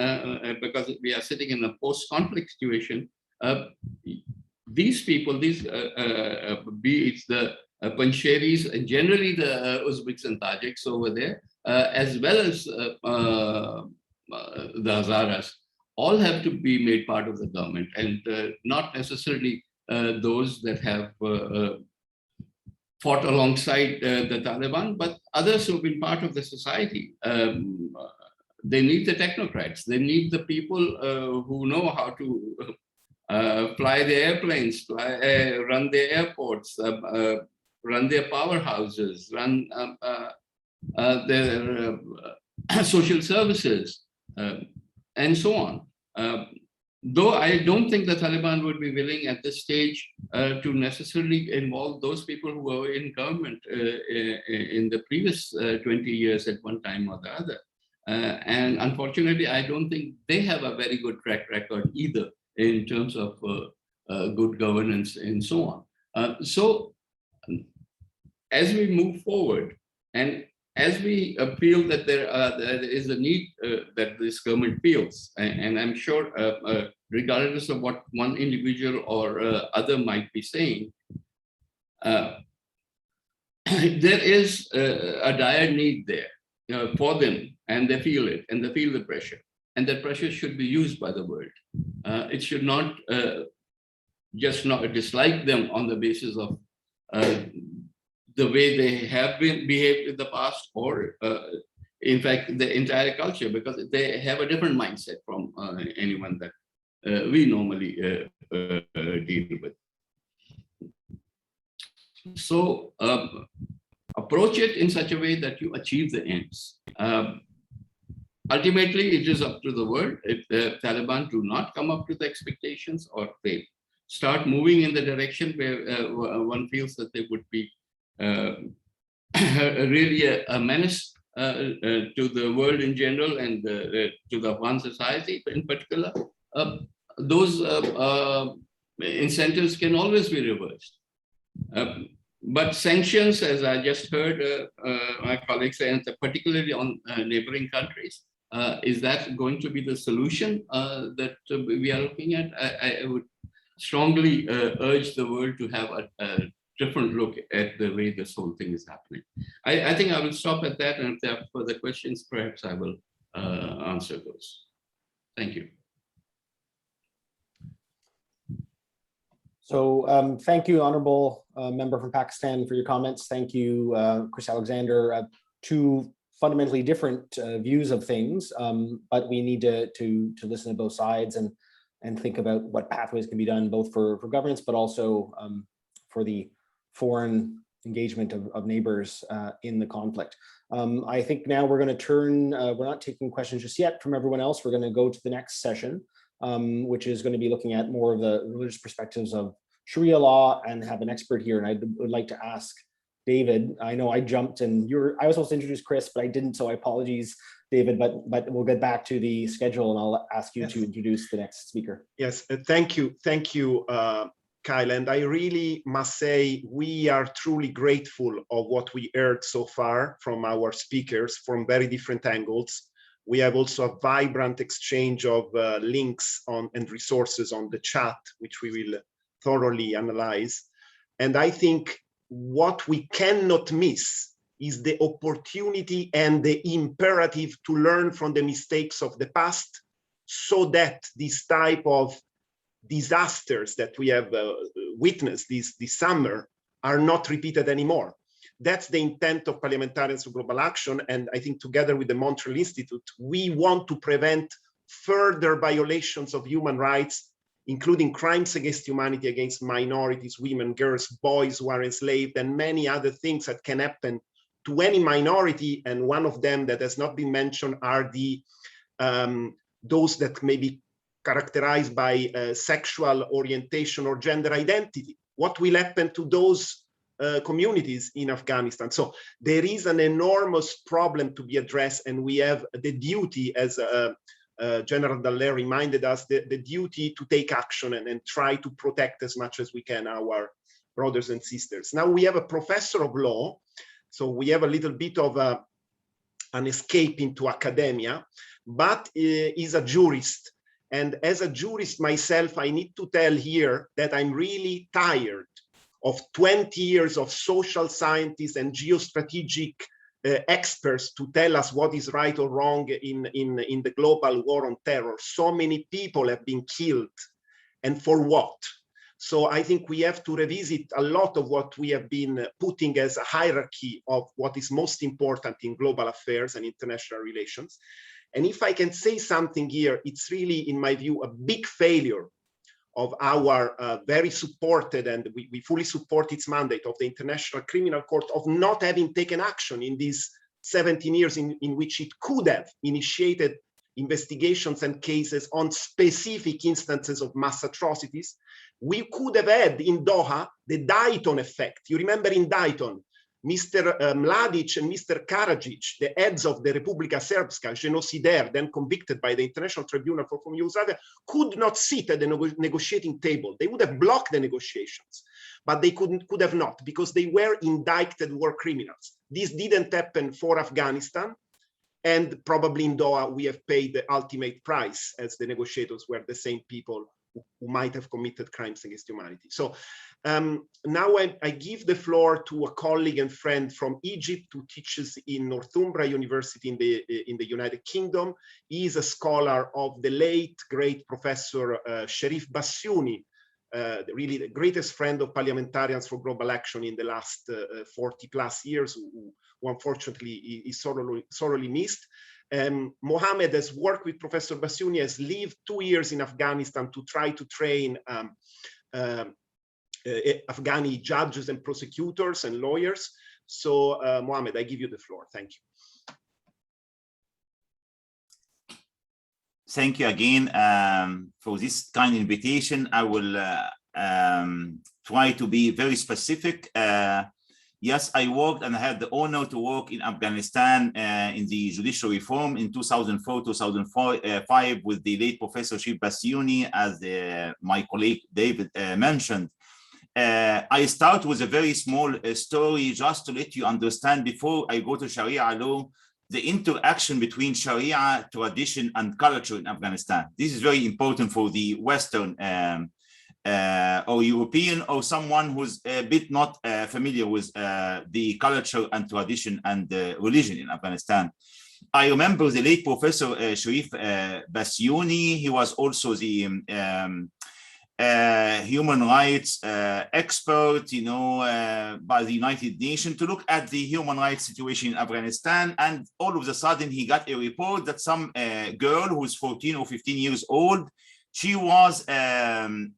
because we are sitting in a post-conflict situation, these people, be it the Panjsheris and generally the Uzbeks and Tajiks over there, as well as the Hazaras, all have to be made part of the government, and not necessarily those that have fought alongside the Taliban, but others who have been part of the society. They need the technocrats. They need the people who know how to fly the airplanes, run the airports, run their powerhouses, run their social services, and so on. Though I don't think the Taliban would be willing at this stage to necessarily involve those people who were in government in the previous 20 years at one time or the other. And unfortunately, I don't think they have a very good track record either in terms of good governance and so on. So as we move forward, and as we feel that there is a need that this government feels, and I'm sure regardless of what one individual or other might be saying, there is a dire need there for them, and they feel it, and they feel the pressure, and that pressure should be used by the world. It should not just not dislike them on the basis of the way they have been behaved in the past, or in fact, the entire culture, because they have a different mindset from anyone that we normally deal with. So approach it in such a way that you achieve the ends. Ultimately, it is up to the world. If the Taliban do not come up to the expectations, or they start moving in the direction where one feels that they would be really a menace to the world in general, and to the Afghan society in particular, those incentives can always be reversed. But sanctions, as I just heard my colleagues say, and particularly on neighboring countries, is that going to be the solution that we are looking at? I would strongly urge the world to have a different look at the way this whole thing is happening. I think I will stop at that, and if there are further questions, perhaps I will answer those. Thank you. So thank you, Honorable Member from Pakistan, for your comments. Thank you, Chris Alexander. Two fundamentally different views of things, but we need to listen to both sides and think about what pathways can be done, both for governance, but also for the foreign engagement of neighbors in the conflict. I think now we're going to turn, we're not taking questions just yet from everyone else. We're going to go to the next session, which is going to be looking at more of the religious perspectives of Sharia law, and have an expert here. And I would like to ask David, I know I jumped and I was supposed to introduce Chris, but I didn't, so apologies, David, but we'll get back to the schedule and I'll ask you to introduce the next speaker. Yes, thank you, Kyle. And I really must say, we are truly grateful of what we heard so far from our speakers from very different angles. We have also a vibrant exchange of links and resources on the chat, which we will thoroughly analyze. And I think what we cannot miss is the opportunity and the imperative to learn from the mistakes of the past, so that this type of disasters that we have witnessed this summer are not repeated anymore. That's the intent of Parliamentarians for Global Action. And I think together with the Montreal Institute, we want to prevent further violations of human rights, including crimes against humanity, against minorities, women, girls, boys who are enslaved, and many other things that can happen to any minority. And one of them that has not been mentioned are the those that may be characterized by sexual orientation or gender identity. What will happen to those communities in Afghanistan? So there is an enormous problem to be addressed, and we have the duty, as General Dallaire reminded us, the duty to take action and try to protect as much as we can our brothers and sisters. Now we have a professor of law, so we have a little bit of an escape into academia, but he's a jurist. And as a jurist myself, I need to tell here that I'm really tired of 20 years of social scientists and geostrategic experts to tell us what is right or wrong in the global war on terror. So many people have been killed, and for what? So I think we have to revisit a lot of what we have been putting as a hierarchy of what is most important in global affairs and international relations. And if I can say something here, it's really, in my view, a big failure of our very supported, and we fully support its mandate of the International Criminal Court, of not having taken action in these 17 years in which it could have initiated investigations and cases on specific instances of mass atrocities. We could have had in Doha the Dayton effect. You remember in Dayton, Mr. Mladic and Mr. Karadzic, the heads of the Republika Srpska, genocidaire, then convicted by the International Tribunal for Former Yugoslavia, could not sit at the negotiating table. They would have blocked the negotiations, but they could have not, because they were indicted war criminals. This didn't happen for Afghanistan, and probably in Doha we have paid the ultimate price, as the negotiators were the same people who might have committed crimes against humanity. So now I give the floor to a colleague and friend from Egypt who teaches in Northumbria University in the United Kingdom. He is a scholar of the late great Professor Sherif Bassiouni, really the greatest friend of Parliamentarians for Global Action in the last 40 plus years, who unfortunately is sorely missed. Mohammed has worked with Professor Bassiouni, has lived 2 years in Afghanistan to try to train Afghani judges and prosecutors and lawyers. So Mohammed, I give you the floor. Thank you. Thank you again for this kind invitation. I will try to be very specific. Yes, I worked and I had the honor to work in Afghanistan in the judicial reform in 2004-2005 with the late Professor Bassiouni, as my colleague David mentioned. I start with a very small story just to let you understand, before I go to Sharia law, the interaction between Sharia, tradition, and culture in Afghanistan. This is very important for the Western or European, or someone who's a bit not familiar with the culture and tradition and religion in Afghanistan. I remember the late Professor Bassiouni. He was also the human rights expert, you know, by the United Nations to look at the human rights situation in Afghanistan. And all of a sudden he got a report that some girl who's 14 or 15 years old, she was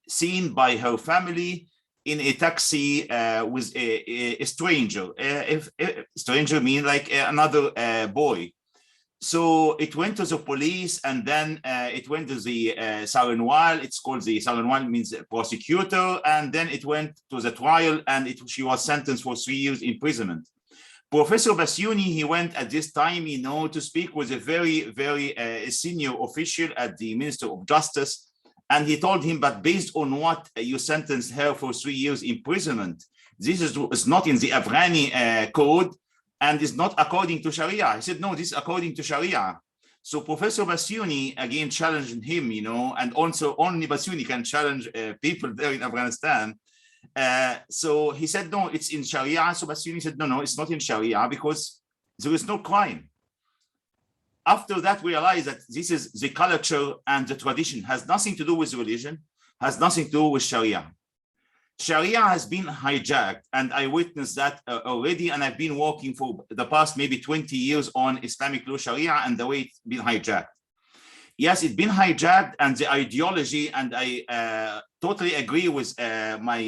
seen by her family in a taxi with a stranger. Stranger means like another boy. So it went to the police, and then it went to the Saranwal. It's called the Saranwal, means prosecutor, and then it went to the trial, and she was sentenced for 3 years imprisonment. Professor Bassiouni, he went at this time, you know, to speak with a very, very senior official at the Minister of Justice, and he told him, but based on what you sentenced her for 3 years imprisonment, this is not in the Afghani code, and is not according to Sharia. I said, no, this is according to Sharia. So Professor Bassiouni again challenged him, you know, and also only Bassiouni can challenge people there in Afghanistan. So he said, no, it's in Sharia. So Bassiouni said, no, it's not in Sharia because there is no crime. After that, we realized that this is the culture and the tradition, has nothing to do with religion, has nothing to do with Sharia. Sharia has been hijacked, and I witnessed that already, and I've been working for the past maybe 20 years on Islamic law Sharia and the way it's been hijacked. Yes, it's been hijacked, and the ideology, and I totally agree with my,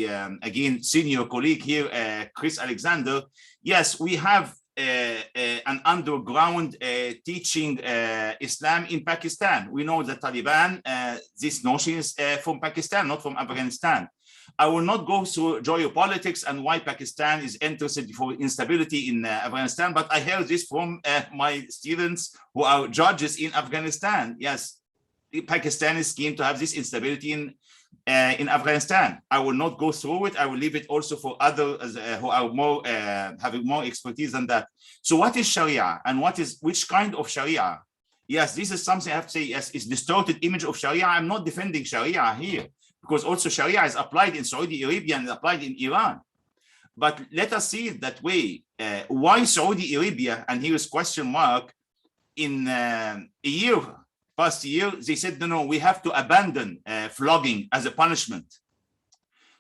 again, senior colleague here, Chris Alexander. Yes, we have an underground teaching Islam in Pakistan. We know that Taliban, this notion is from Pakistan, not from Afghanistan. I will not go through geopolitics and why Pakistan is interested for instability in Afghanistan, but I heard this from my students who are judges in Afghanistan. Yes, Pakistan is keen to have this instability in Afghanistan. I will not go through it. I will leave it also for others who are more having more expertise than that. So what is Sharia, and which kind of Sharia? Yes, this is something I have to say. Yes, it's distorted image of Sharia. I'm not defending Sharia here, because also Sharia is applied in Saudi Arabia and applied in Iran. But let us see it that way. Why Saudi Arabia? And here is question mark. In past year, they said, no, we have to abandon flogging as a punishment.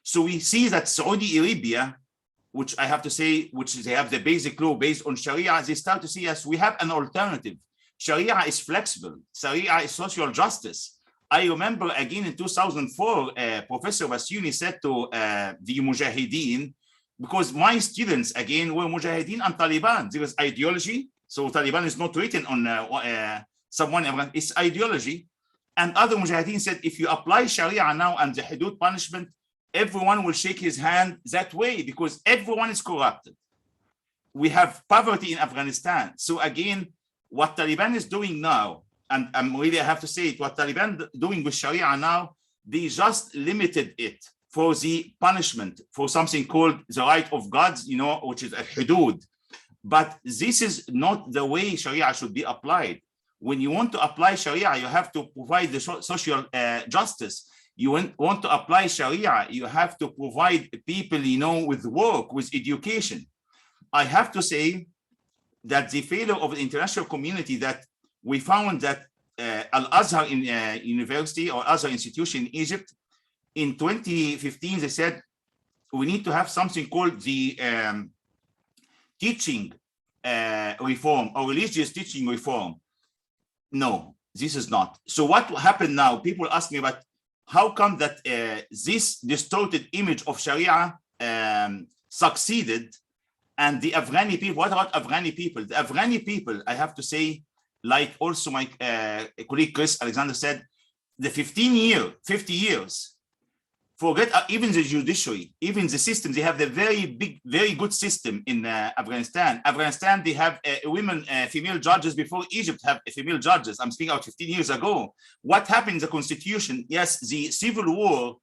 So we see that Saudi Arabia, which I have to say, which they have the basic law based on Sharia, they start to see, yes, we have an alternative. Sharia is flexible. Sharia is social justice. I remember again in 2004, Professor Bassiouni said to the Mujahideen, because my students again were Mujahideen and Taliban, there is ideology. So Taliban is not written on someone, it's ideology. And other Mujahideen said, if you apply Sharia now and the Hudud punishment, everyone will shake his hand that way because everyone is corrupted. We have poverty in Afghanistan. So again, what Taliban is doing now, and really I have to say it, what Taliban doing with Sharia now, they just limited it for the punishment for something called the right of God, you know, which is a hudud. But this is not the way Sharia should be applied. When you want to apply Sharia, you have to provide the social justice. You want to apply Sharia, you have to provide people, you know, with work, with education. I have to say that the failure of the international community, that we found that Al-Azhar in university or Azhar institution in Egypt, in 2015, they said, we need to have something called the teaching reform or religious teaching reform. No, this is not. So what happened now? People ask me about how come that this distorted image of Sharia succeeded, and the Afghani people, what about Afghani people? The Afghani people, I have to say, like also my colleague Chris Alexander said, the 50 years, forget even the judiciary, even the system, they have the very good system in Afghanistan. Afghanistan, they have women, female judges before Egypt have female judges. I'm speaking about 15 years ago. What happened in the constitution? Yes, the civil war,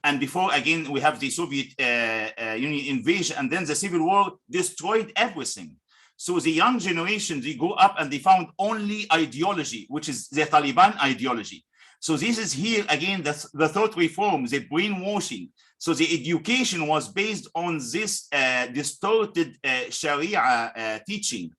and before again, we have the Soviet Union invasion, and then the civil war destroyed everything. So the young generation, they go up and they found only ideology, which is the Taliban ideology. So this is here again, the thought reform, the brainwashing. So the education was based on this distorted Sharia teaching.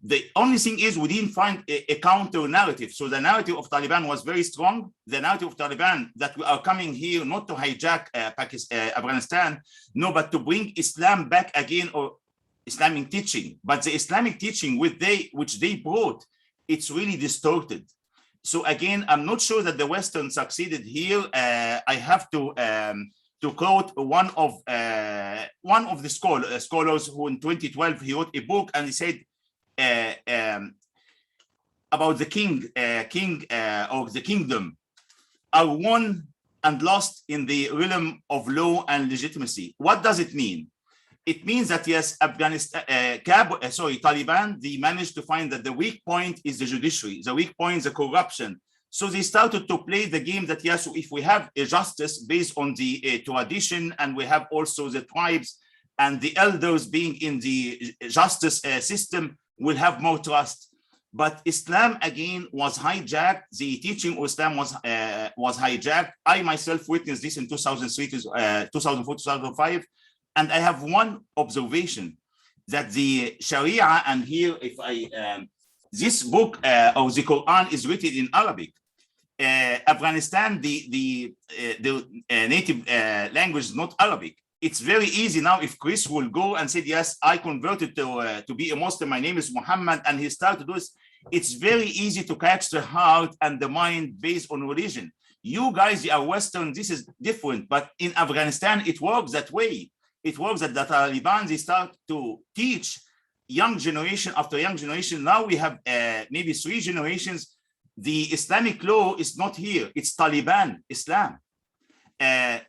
The only thing is we didn't find a counter narrative. So the narrative of Taliban was very strong. The narrative of Taliban that we are coming here not to hijack Afghanistan, no, but to bring Islam back again, or Islamic teaching. But the Islamic teaching which they brought, it's really distorted. So again, I'm not sure that the Western succeeded here. I have to quote one of the scholars who in 2012 he wrote a book, and he said about the king or the kingdom are won and lost in the realm of law and legitimacy. What does it mean? It means that yes, Taliban, they managed to find that the weak point is the judiciary, the weak point is the corruption. So they started to play the game that yes, if we have a justice based on the tradition, and we have also the tribes and the elders being in the justice system, we'll have more trust. But Islam again was hijacked. The teaching of Islam was hijacked. I myself witnessed this in 2003, 2004, 2005. And I have one observation, that the Sharia, and here if this book or the Quran is written in Arabic. Afghanistan, the native language is not Arabic. It's very easy now if Chris will go and say, yes, I converted to be a Muslim, my name is Muhammad, and he started to do this. It's very easy to catch the heart and the mind based on religion. You guys, you are Western, this is different, but in Afghanistan, it works that way. It works that the Taliban, they start to teach young generation after young generation. Now we have maybe 3 generations. The Islamic law is not here. It's Taliban Islam.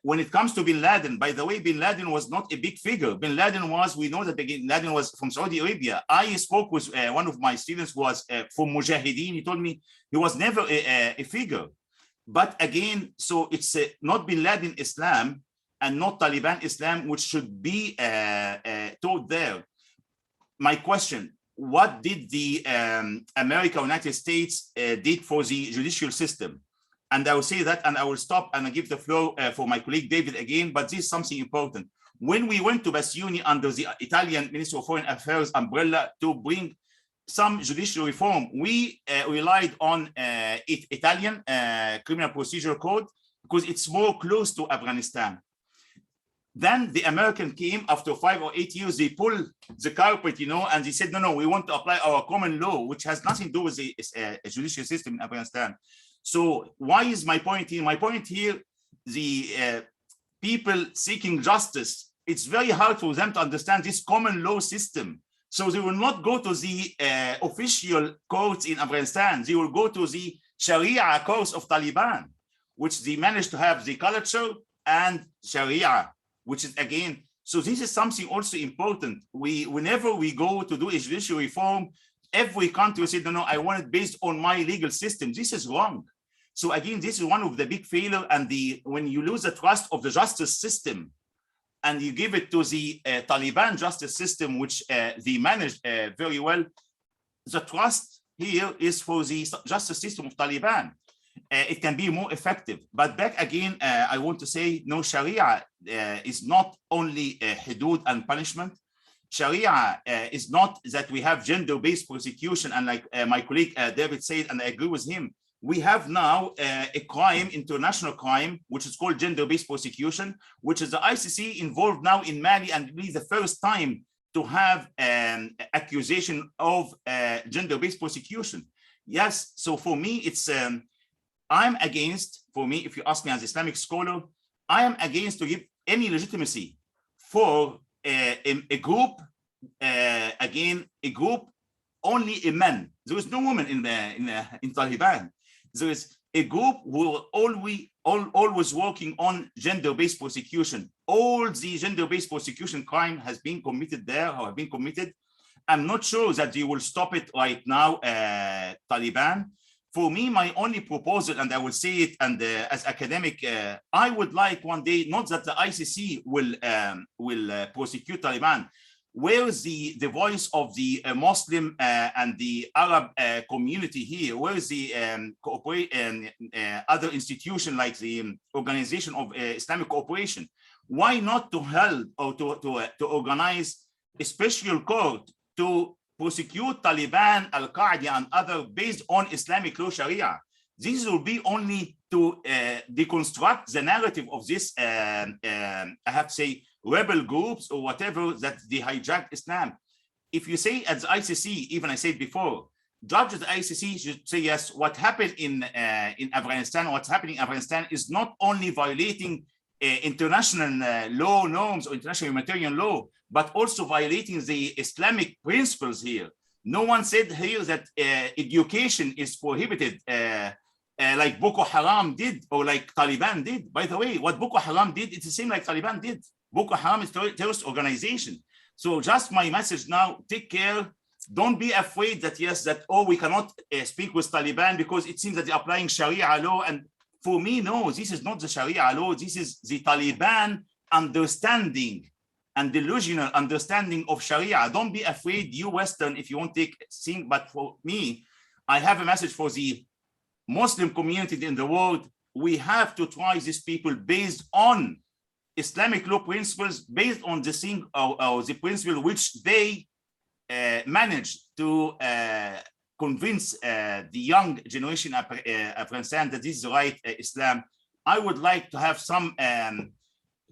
When it comes to Bin Laden, by the way, Bin Laden was not a big figure. Bin Laden was, we know that Bin Laden was from Saudi Arabia. I spoke with one of my students who was from Mujahideen. He told me he was never a figure. But again, so it's not Bin Laden Islam and not Taliban Islam, which should be taught there. My question, what did the America, United States did for the judicial system? And I will say that, and I will stop and I give the floor for my colleague David again, but this is something important. When we went to Bassioni under the Italian Ministry of Foreign Affairs umbrella to bring some judicial reform, we relied on Italian criminal procedure code because it's more close to Afghanistan. Then the American came after 5 or 8 years, they pulled the carpet, and they said, no, we want to apply our common law, which has nothing to do with the judicial system in Afghanistan. So why is my point here? My point here, the people seeking justice, it's very hard for them to understand this common law system. So they will not go to the official courts in Afghanistan. They will go to the Sharia courts of Taliban, which they managed to have the culture and Sharia, which is again, so this is something also important. Whenever we go to do a judicial reform, every country said, no, I want it based on my legal system. This is wrong. So again, this is one of the big failure, and when you lose the trust of the justice system and you give it to the Taliban justice system, which they manage very well, the trust here is for the justice system of Taliban. It can be more effective. But back again, I want to say, no, Sharia is not only hudud and punishment. Sharia is not that we have gender-based persecution, and like my colleague David said, and I agree with him, we have now a crime, international crime, which is called gender-based persecution, which is the ICC involved now in Mali, and be the first time to have an accusation of gender-based persecution. Yes, so for me, it's I'm against, for me, if you ask me as Islamic scholar, I am against to give any legitimacy for a group, again, a group only a men. There is no woman in Taliban. There is a group who are always working on gender-based persecution. All the gender-based persecution crime has been committed there, or have been committed. I'm not sure that you will stop it right now, Taliban. For me, my only proposal, and I will say it, and as academic, I would like one day, not that the ICC will prosecute Taliban. Where is the voice of the Muslim and the Arab community here? Where is the other institution like the Organization of Islamic Cooperation? Why not to help or to organize a special court to prosecute Taliban, Al-Qaeda, and other based on Islamic law Sharia? This will be only to deconstruct the narrative of this, I have to say, rebel groups or whatever that they hijacked Islam. If you say at the ICC, even I said before, judges at the ICC should say, yes, what happened in Afghanistan, what's happening in Afghanistan is not only violating international law norms or international humanitarian law, but also violating the Islamic principles here. No one said here that education is prohibited like Boko Haram did or like Taliban did. By the way, what Boko Haram did, it's the same like Taliban did. Boko Haram is a terrorist organization. So just my message now, take care. Don't be afraid that, yes, that, oh, we cannot speak with Taliban because it seems that they're applying Sharia law. And for me, no, this is not the Sharia law. This is the Taliban understanding and delusional understanding of Sharia. Don't be afraid, you Western, if you won't take thing. But for me, I have a message for the Muslim community in the world. We have to try these people based on Islamic law principles, based on the thing or the principle which they managed to convince the young generation of Afghanistan that this is the right Islam. I would like to have some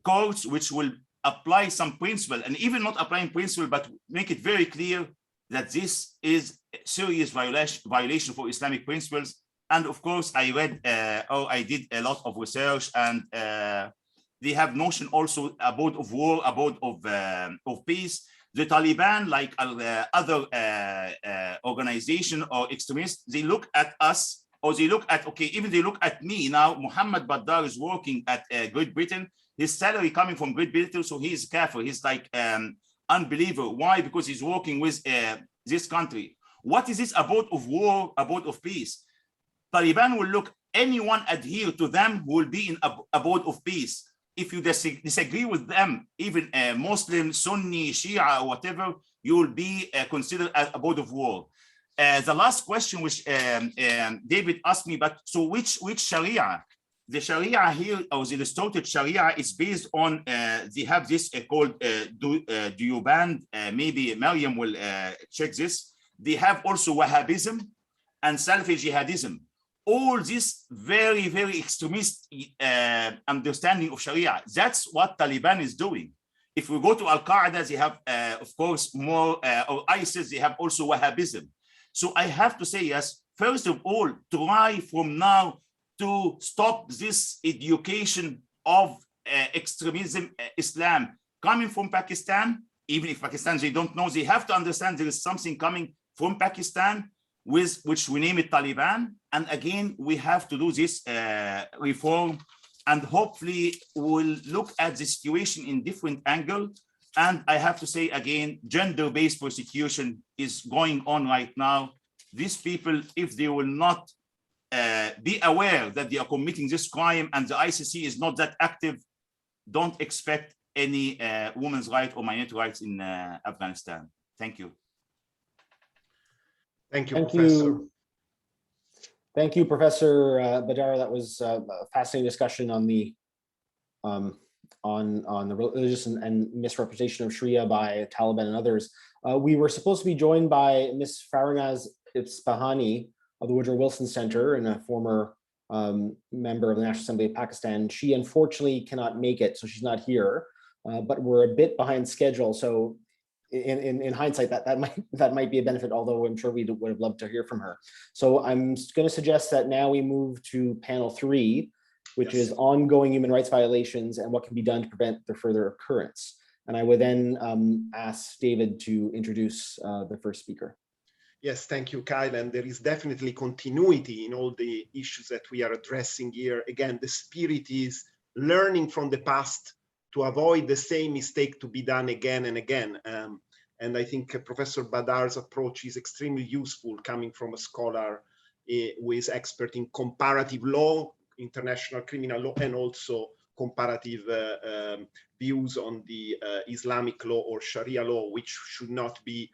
courts which will apply some principle, and even not applying principle, but make it very clear that this is a serious violation for Islamic principles. And of course, I read or I did a lot of research, and they have notion also about of war, about of peace. The Taliban, like other organization or extremists, they look at us, or they look at, okay, even they look at me now. Muhammad Badar is working at Great Britain. His salary coming from Great Britain, so he's kafir. He's like unbeliever. Why? Because he's working with this country. What is this about of war, about of peace? Taliban will look anyone adhere to them who will be in abode of peace. If you disagree with them, even Muslim, Sunni, Shia, or whatever, you will be considered as abode of war. The last question which David asked me, but so which Sharia? The Sharia here, or the distorted Sharia, is based on, they have this called Duyuban, maybe Maryam will check this. They have also Wahhabism and Salafi jihadism. All this very, very extremist understanding of Sharia. That's what Taliban is doing. If we go to Al-Qaeda, they have, of course, more, or ISIS, they have also Wahhabism. So I have to say, yes, first of all, try from now to stop this education of extremism, Islam coming from Pakistan. Even if Pakistan, they don't know, they have to understand there is something coming from Pakistan, with which we name it Taliban. And again, we have to do this reform, and hopefully we'll look at the situation in different angle. And I have to say again, gender-based persecution is going on right now. These people, if they will not be aware that they are committing this crime and the ICC is not that active, don't expect any women's rights or minority rights in Afghanistan. Thank you. Thank you, Professor. Thank you, Professor Badar. That was a fascinating discussion on the religious and misrepresentation of Sharia by Taliban and others. We were supposed to be joined by Ms. Farinaz Ispahani, of the Woodrow Wilson Center and a former member of the National Assembly of Pakistan. She unfortunately cannot make it, so she's not here, but we're a bit behind schedule. So in hindsight, that might be a benefit, although I'm sure we would have loved to hear from her. So I'm going to suggest that now we move to panel 3, which is ongoing human rights violations and what can be done to prevent their further occurrence. And I would then ask David to introduce the first speaker. Yes, thank you, Kyle. And there is definitely continuity in all the issues that we are addressing here. Again, the spirit is learning from the past to avoid the same mistake to be done again and again. And I think Professor Badar's approach is extremely useful, coming from a scholar who is expert in comparative law, international criminal law, and also comparative views on the Islamic law or Sharia law, which should not be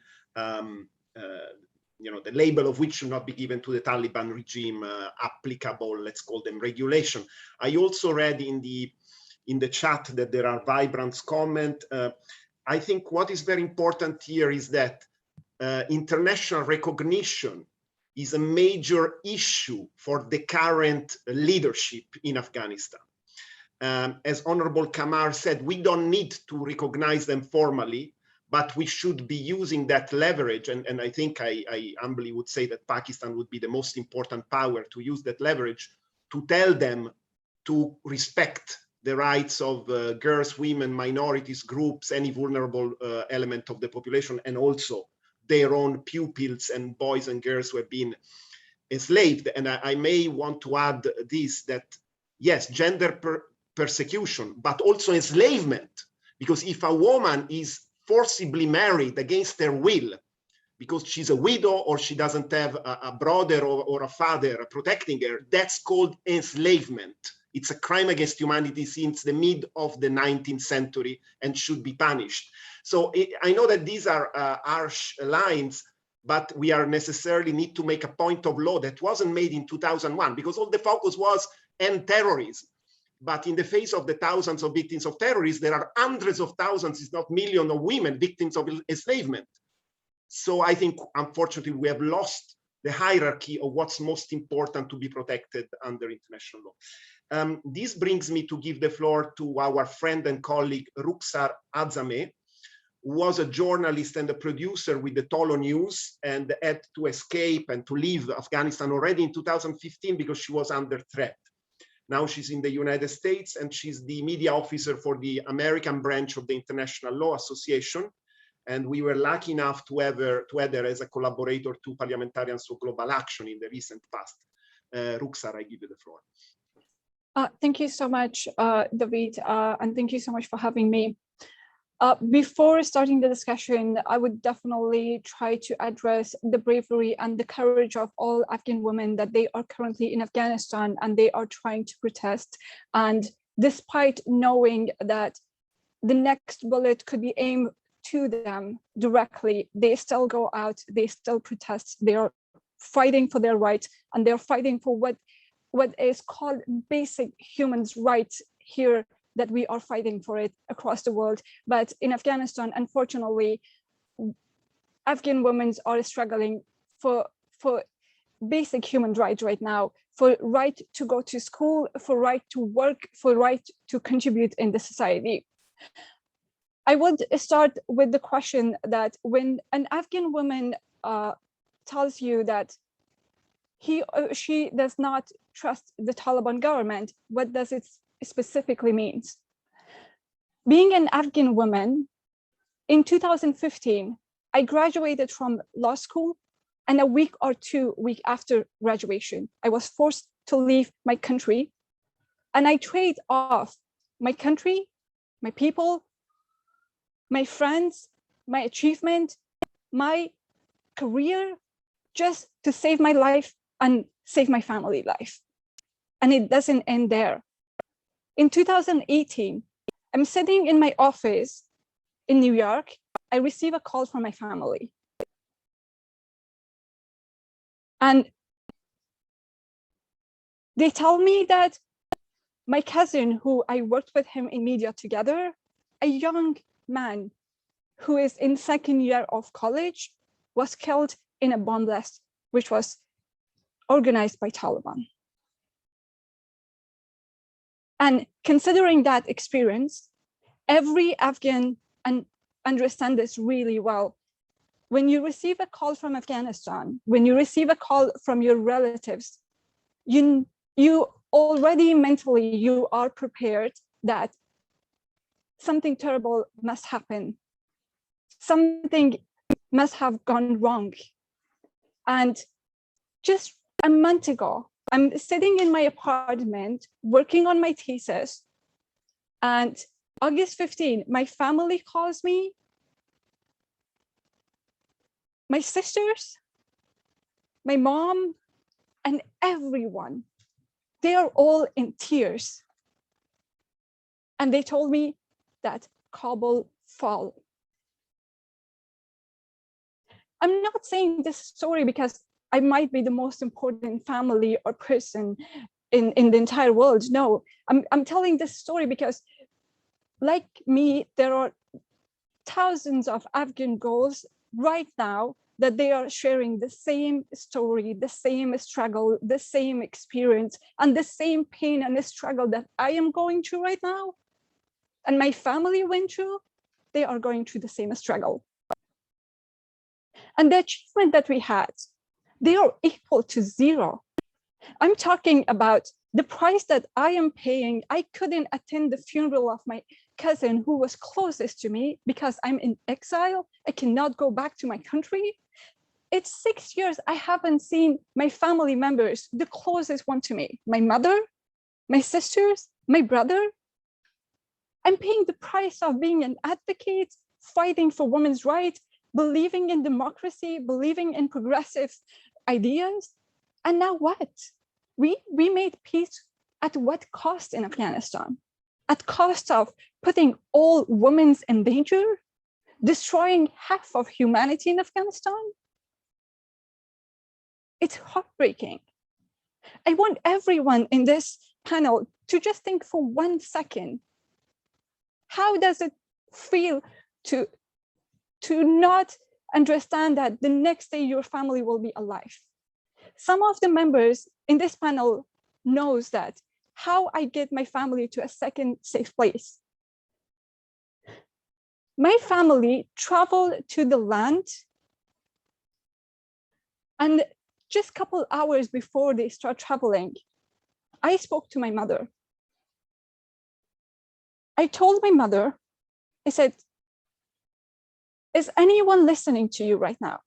the label of which should not be given to the Taliban regime applicable, let's call them regulation. I also read in the chat that there are vibrant comments. I think what is very important here is that international recognition is a major issue for the current leadership in Afghanistan. As Honorable Kamar said, we don't need to recognize them formally, but we should be using that leverage. And I think I humbly would say that Pakistan would be the most important power to use that leverage to tell them to respect the rights of girls, women, minorities, groups, any vulnerable element of the population, and also their own pupils and boys and girls who have been enslaved. And I may want to add this, that yes, gender persecution, but also enslavement, because if a woman is forcibly married against their will, because she's a widow or she doesn't have a brother or a father protecting her, that's called enslavement. It's a crime against humanity since the mid of the 19th century and should be punished. So I know that these are harsh lines, but we are necessarily need to make a point of law that wasn't made in 2001, because all the focus was end terrorism. But in the face of the thousands of victims of terrorism, there are hundreds of thousands, if not millions, of women victims of enslavement. So I think, unfortunately, we have lost the hierarchy of what's most important to be protected under international law. This brings me to give the floor to our friend and colleague, Rukhsar Azameh, who was a journalist and a producer with the Tolo News and had to escape and to leave Afghanistan already in 2015 because she was under threat. Now she's in the United States and she's the media officer for the American branch of the International Law Association. And we were lucky enough to have her as a collaborator to Parliamentarians for Global Action in the recent past. Rukhsar, I give you the floor. Thank you so much, David, and thank you so much for having me. Before starting the discussion, I would definitely try to address the bravery and the courage of all Afghan women that they are currently in Afghanistan and they are trying to protest. And despite knowing that the next bullet could be aimed to them directly, they still go out, they still protest, they are fighting for their rights, and they're fighting for what is called basic human rights here, that we are fighting for it across the world. But in Afghanistan, unfortunately, Afghan women are struggling for basic human rights right now, for right to go to school, for right to work, for right to contribute in the society. I would start with the question that when an Afghan woman tells you that he or she does not trust the Taliban government, what does it specifically mean? Being an Afghan woman, in 2015, I graduated from law school, and a week or 2 weeks after graduation, I was forced to leave my country, and I trade off my country, my people, my friends, my achievement, my career, just to save my life and save my family life. And it doesn't end there. In 2018, I'm sitting in my office in New York. I receive a call from my family. And they tell me that my cousin, who I worked with him in media together, a young man who is in second year of college, was killed in a bomb blast, which was organized by Taliban. And considering that experience, every Afghan understands this really well. When you receive a call from Afghanistan, when you receive a call from your relatives, you already mentally, you are prepared that something terrible must happen. Something must have gone wrong. And just a month ago, I'm sitting in my apartment working on my thesis, and August 15, my family calls me, my sisters, my mom, and everyone. They are all in tears. And they told me that Kabul fell. I'm not saying this story because I might be the most important family or person in the entire world. No, I'm telling this story because, like me, there are thousands of Afghan girls right now that they are sharing the same story, the same struggle, the same experience, and the same pain and the struggle that I am going through right now, and my family went through. They are going through the same struggle. And the achievement that we had, they are equal to zero. I'm talking about the price that I am paying. I couldn't attend the funeral of my cousin who was closest to me because I'm in exile. I cannot go back to my country. It's 6 years I haven't seen my family members, the closest one to me, my mother, my sisters, my brother. I'm paying the price of being an advocate, fighting for women's rights, believing in democracy, believing in progressive ideas. And now what? We made peace at what cost in Afghanistan? At cost of putting all women in danger, destroying half of humanity in Afghanistan? It's heartbreaking. I want everyone in this panel to just think for 1 second, how does it feel to not understand that the next day your family will be alive? Some of the members in this panel knows that how I get my family to a second safe place. My family traveled to the land, and just a couple hours before they start traveling, I spoke to my mother. I told my mother, I said, is anyone listening to you right now?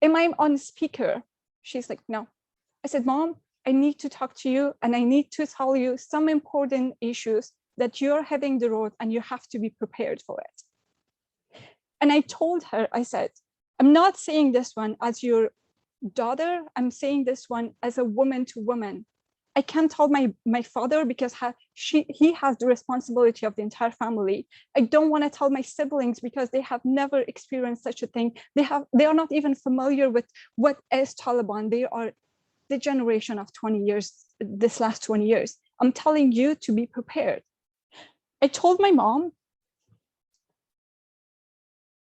Am I on speaker? She's like, no. I said, Mom, I need to talk to you and I need to tell you some important issues that you're heading the road and you have to be prepared for it. And I told her, I said, I'm not saying this one as your daughter, I'm saying this one as a woman to woman. I can't tell my father because he has the responsibility of the entire family. I don't want to tell my siblings because they have never experienced such a thing. They are not even familiar with what is Taliban. They are the generation of 20 years, this last 20 years. I'm telling you to be prepared. I told my mom,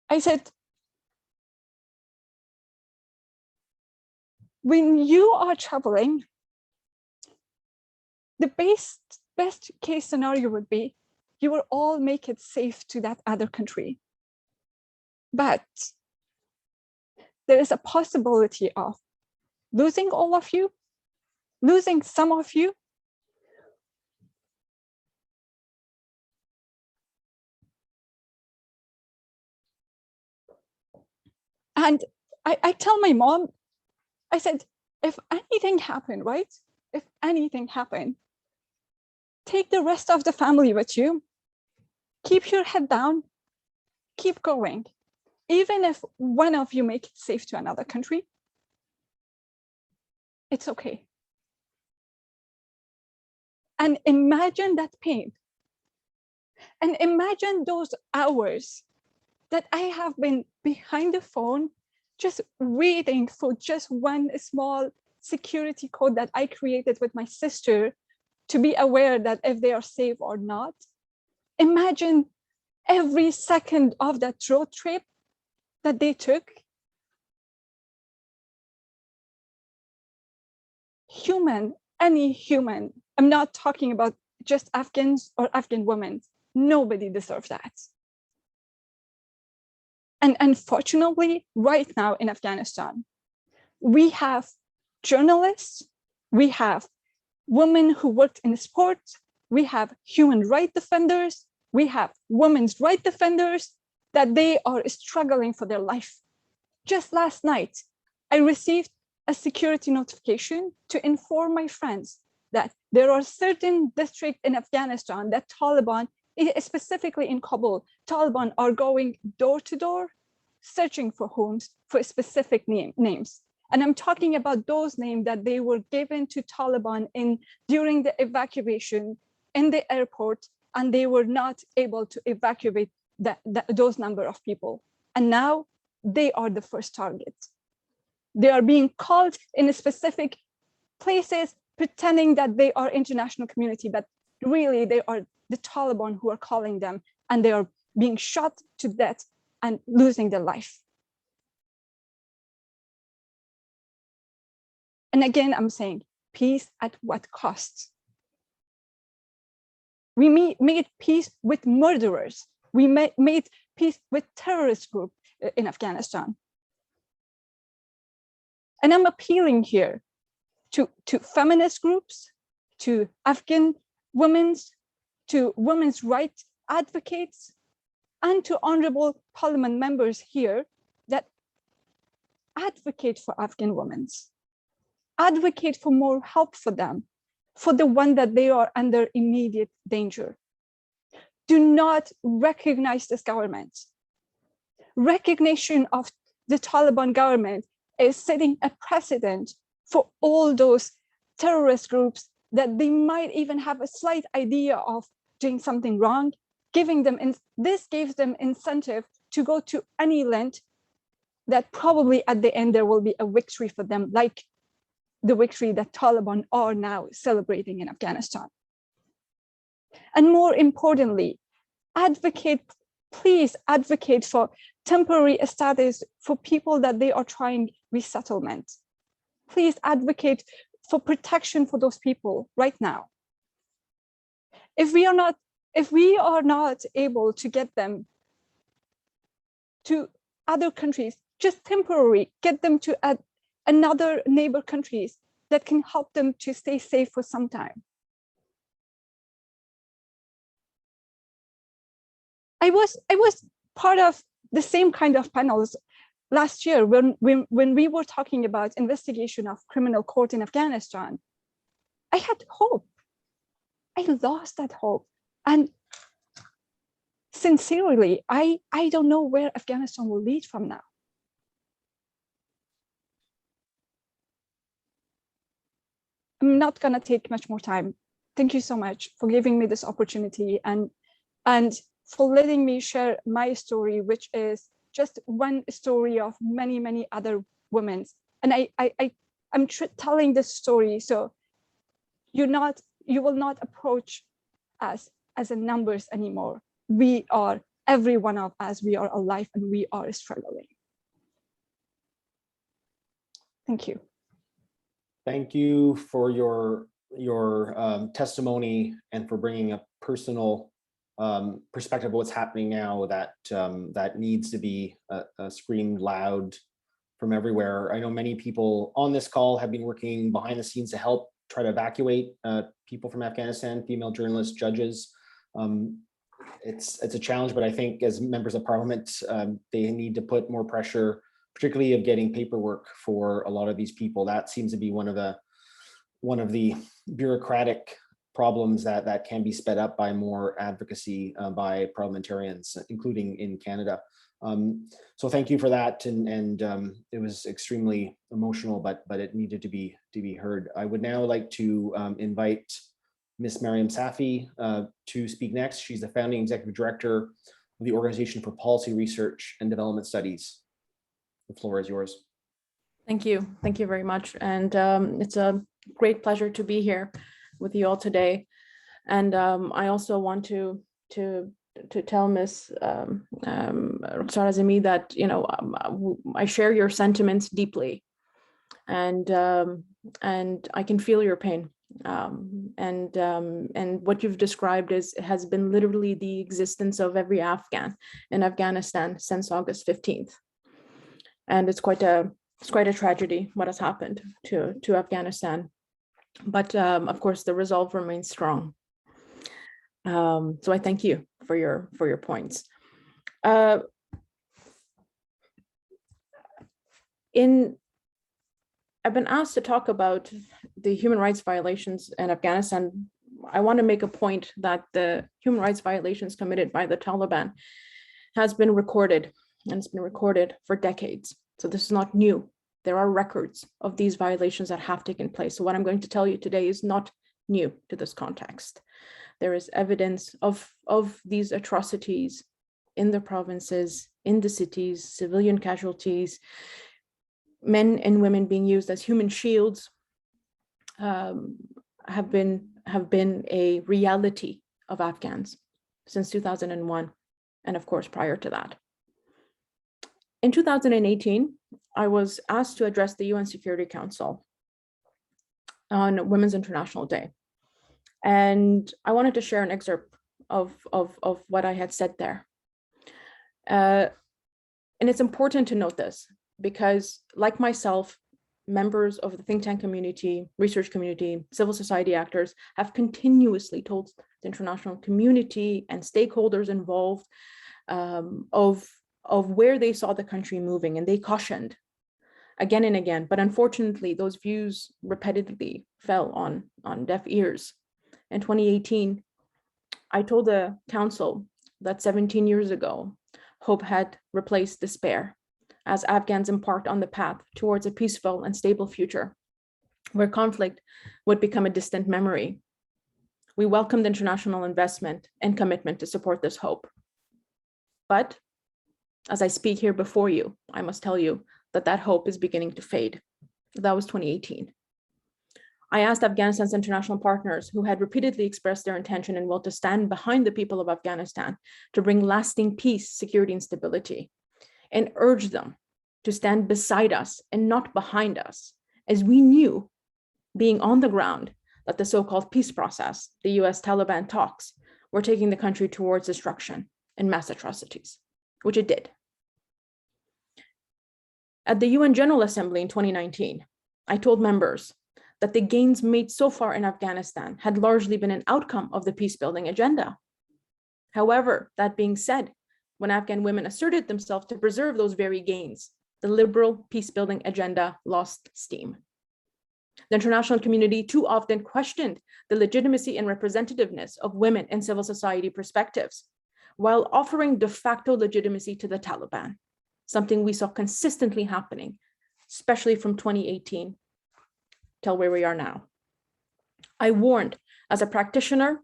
I said, when you are traveling, the best case scenario would be you will all make it safe to that other country. But there is a possibility of losing all of you, losing some of you. And I tell my mom, I said, if anything happened, right? If anything happened, take the rest of the family with you. Keep your head down. Keep going. Even if one of you make it safe to another country, it's okay. And imagine that pain. And imagine those hours that I have been behind the phone, just waiting for just one small security code that I created with my sister to be aware that if they are safe or not. Imagine every second of that road trip that they took. human, any human, I'm not talking about just Afghans or Afghan women, nobody deserves that. And unfortunately, right now in Afghanistan, we have journalists, we have women who worked in sports, we have human rights defenders, we have women's rights defenders that they are struggling for their life. Just last night, I received a security notification to inform my friends that there are certain districts in Afghanistan that Taliban, specifically in Kabul, Taliban are going door to door, searching for homes for specific names. And I'm talking about those names that they were given to Taliban during the evacuation in the airport, and they were not able to evacuate those number of people. And now they are the first target. They are being called in specific places, pretending that they are international community, but really they are the Taliban who are calling them, and they are being shot to death and losing their life. And again, I'm saying, peace at what cost? We made peace with murderers. We made peace with terrorist groups in Afghanistan. And I'm appealing here to feminist groups, to Afghan women, to women's rights advocates, and to honorable parliament members here that advocate for Afghan women, advocate for more help for them, for the one that they are under immediate danger. Do not recognize this government. Recognition of the Taliban government is setting a precedent for all those terrorist groups that they might even have a slight idea of doing something wrong, this gives them incentive to go to any length that probably at the end there will be a victory for them, like the victory that Taliban are now celebrating in Afghanistan. And more importantly, please advocate for temporary status for people that they are trying resettlement. Please advocate for protection for those people right now. If we are not able to get them to other countries, just temporarily get them to another neighbor countries that can help them to stay safe for some time. I was part of the same kind of panels last year when we were talking about investigation of criminal court in Afghanistan. I had hope. I lost that hope. And sincerely, I don't know where Afghanistan will lead from now. I'm not going to take much more time. Thank you so much for giving me this opportunity and for letting me share my story, which is just one story of many, many other women. And I'm telling this story so you will not approach us as a numbers anymore. We are, every one of us, we are alive and we are struggling. Thank you. Thank you for your testimony and for bringing a personal perspective of what's happening now that needs to be screamed loud from everywhere. I know many people on this call have been working behind the scenes to help try to evacuate people from Afghanistan, female journalists, judges. It's a challenge, but I think as members of parliament, they need to put more pressure, particularly of getting paperwork for a lot of these people. That seems to be one of the bureaucratic problems that can be sped up by more advocacy by parliamentarians, including in Canada. So thank you for that, and it was extremely emotional, but it needed to be heard. I would now like to invite Ms. Mariam Safi to speak next. She's the founding executive director of the Organization for Policy Research and Development Studies. The floor is yours. Thank you very much, and it's a great pleasure to be here with you all today. And I also want to tell Ms. Rukhsar Azimi that I share your sentiments deeply, and and I can feel your pain. And what you've described has been literally the existence of every Afghan in Afghanistan since August 15th. And it's quite a tragedy what has happened to Afghanistan. But of course, the resolve remains strong. So I thank you for your points. I've been asked to talk about the human rights violations in Afghanistan. I want to make a point that the human rights violations committed by the Taliban has been recorded, and it's been recorded for decades. So this is not new. There are records of these violations that have taken place. So what I'm going to tell you today is not new to this context. There is evidence of these atrocities in the provinces, in the cities, civilian casualties, men and women being used as human shields have been a reality of Afghans since 2001, and of course prior to that. In 2018, I was asked to address the UN Security Council on Women's International Day, and I wanted to share an excerpt of what I had said there. And it's important to note this, because like myself, members of the think tank community, research community, civil society actors have continuously told the international community and stakeholders involved of where they saw the country moving, and they cautioned again and again. But unfortunately, those views repetitively fell on deaf ears. In 2018, I told the council that 17 years ago, hope had replaced despair, as Afghans embarked on the path towards a peaceful and stable future, where conflict would become a distant memory. We welcomed international investment and commitment to support this hope. But as I speak here before you, I must tell you that hope is beginning to fade. That was 2018. I asked Afghanistan's international partners, who had repeatedly expressed their intention and will to stand behind the people of Afghanistan to bring lasting peace, security, and stability, and urged them to stand beside us and not behind us, as we knew, being on the ground, that the so-called peace process, the US-Taliban talks, were taking the country towards destruction and mass atrocities, which it did. At the UN General Assembly in 2019, I told members that the gains made so far in Afghanistan had largely been an outcome of the peace-building agenda. However, that being said, when Afghan women asserted themselves to preserve those very gains, the liberal peace-building agenda lost steam. The international community too often questioned the legitimacy and representativeness of women and civil society perspectives, while offering de facto legitimacy to the Taliban, something we saw consistently happening, especially from 2018 till where we are now. I warned as practitioners,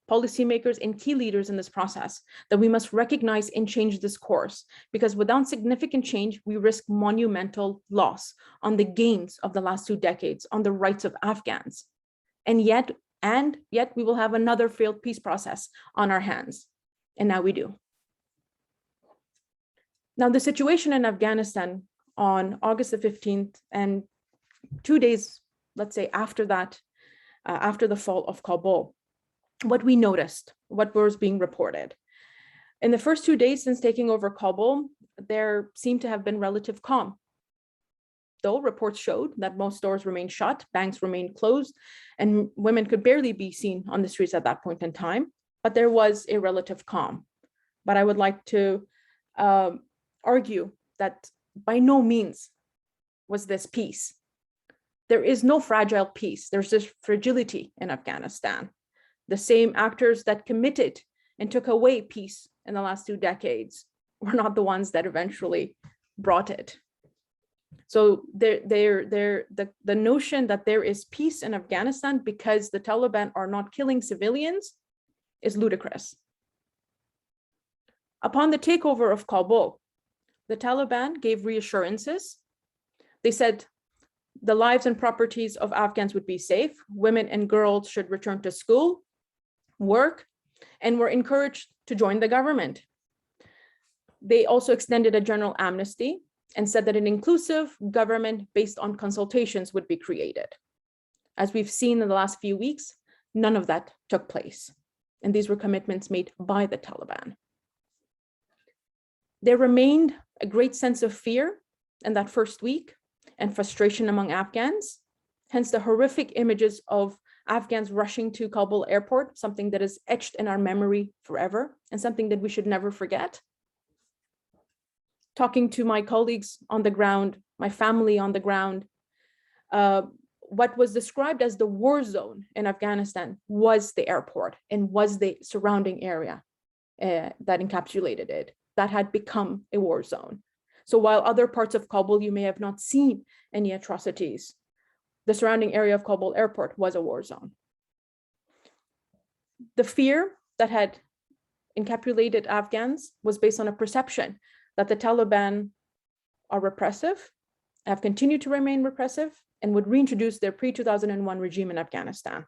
policymakers, and key leaders in this process that we must recognize and change this course, because without significant change, we risk monumental loss on the gains of the last 2 decades, on the rights of Afghans. And yet we will have another failed peace process on our hands. And now we do. Now, the situation in Afghanistan on August the 15th and 2 days, let's say after that, after the fall of Kabul, what we noticed, what was being reported. In the first 2 days since taking over Kabul, there seemed to have been relative calm. Though reports showed that most stores remained shut, banks remained closed, and women could barely be seen on the streets at that point in time, but there was a relative calm. But I would like to argue that by no means was this peace. There is no fragile peace. There's just fragility in Afghanistan. The same actors that committed and took away peace in the last 2 decades were not the ones that eventually brought it. So the notion that there is peace in Afghanistan because the Taliban are not killing civilians is ludicrous. Upon the takeover of Kabul, the Taliban gave reassurances. They said the lives and properties of Afghans would be safe, women and girls should return to school, work, and were encouraged to join the government. They also extended a general amnesty and said that an inclusive government based on consultations would be created. As we've seen in the last few weeks, none of that took place. And these were commitments made by the Taliban. There remained a great sense of fear in that first week and frustration among Afghans, hence the horrific images of Afghans rushing to Kabul airport, something that is etched in our memory forever and something that we should never forget. Talking to my colleagues on the ground, my family on the ground, what was described as the war zone in Afghanistan was the airport and was the surrounding area that encapsulated it. That had become a war zone. So while other parts of Kabul, you may have not seen any atrocities, the surrounding area of Kabul airport was a war zone. The fear that had encapsulated Afghans was based on a perception that the Taliban are repressive, have continued to remain repressive, and would reintroduce their pre-2001 regime in Afghanistan,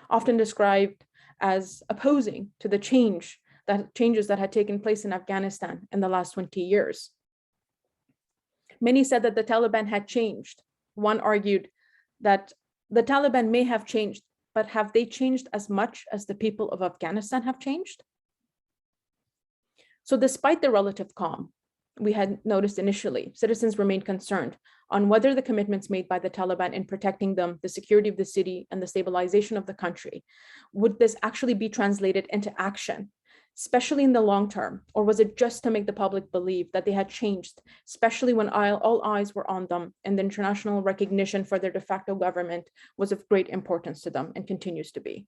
often described as opposing to the changes that had taken place in Afghanistan in the last 20 years. Many said that the Taliban had changed. One argued that the Taliban may have changed, but have they changed as much as the people of Afghanistan have changed? So despite the relative calm we had noticed initially, citizens remained concerned on whether the commitments made by the Taliban in protecting them, the security of the city, and the stabilization of the country, would this actually be translated into action, especially in the long term, or was it just to make the public believe that they had changed, especially when all eyes were on them and the international recognition for their de facto government was of great importance to them and continues to be.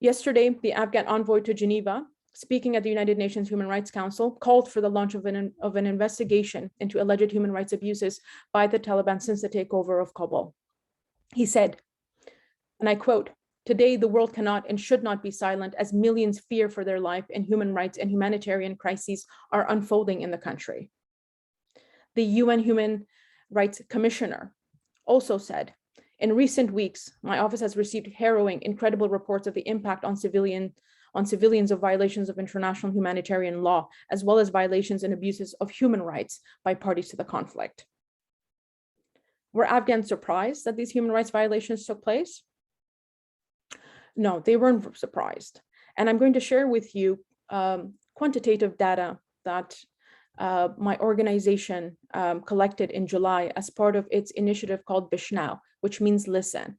Yesterday, the Afghan envoy to Geneva, speaking at the United Nations Human Rights Council, called for the launch of an investigation into alleged human rights abuses by the Taliban since the takeover of Kabul. He said, and I quote, "Today, the world cannot and should not be silent as millions fear for their life and human rights and humanitarian crises are unfolding in the country." The UN Human Rights Commissioner also said, "In recent weeks, my office has received harrowing, incredible reports of the impact on civilians of violations of international humanitarian law, as well as violations and abuses of human rights by parties to the conflict." Were Afghans surprised that these human rights violations took place? No, they weren't surprised. And I'm going to share with you quantitative data that my organization collected in July as part of its initiative called Bishnau, which means listen.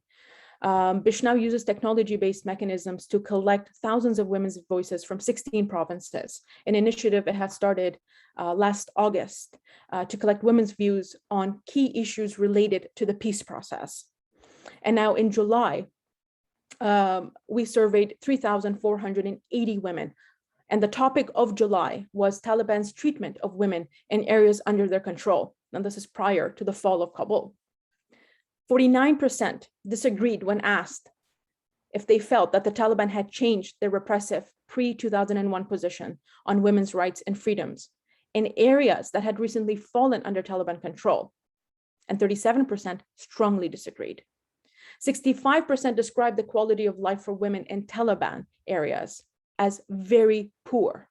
Bishnau uses technology-based mechanisms to collect thousands of women's voices from 16 provinces, an initiative it had started last August to collect women's views on key issues related to the peace process. And now in July, we surveyed 3,480 women. And the topic of July was Taliban's treatment of women in areas under their control. And this is prior to the fall of Kabul. 49% disagreed when asked if they felt that the Taliban had changed their repressive pre-2001 position on women's rights and freedoms in areas that had recently fallen under Taliban control. And 37% strongly disagreed. 65% described the quality of life for women in Taliban areas as very poor.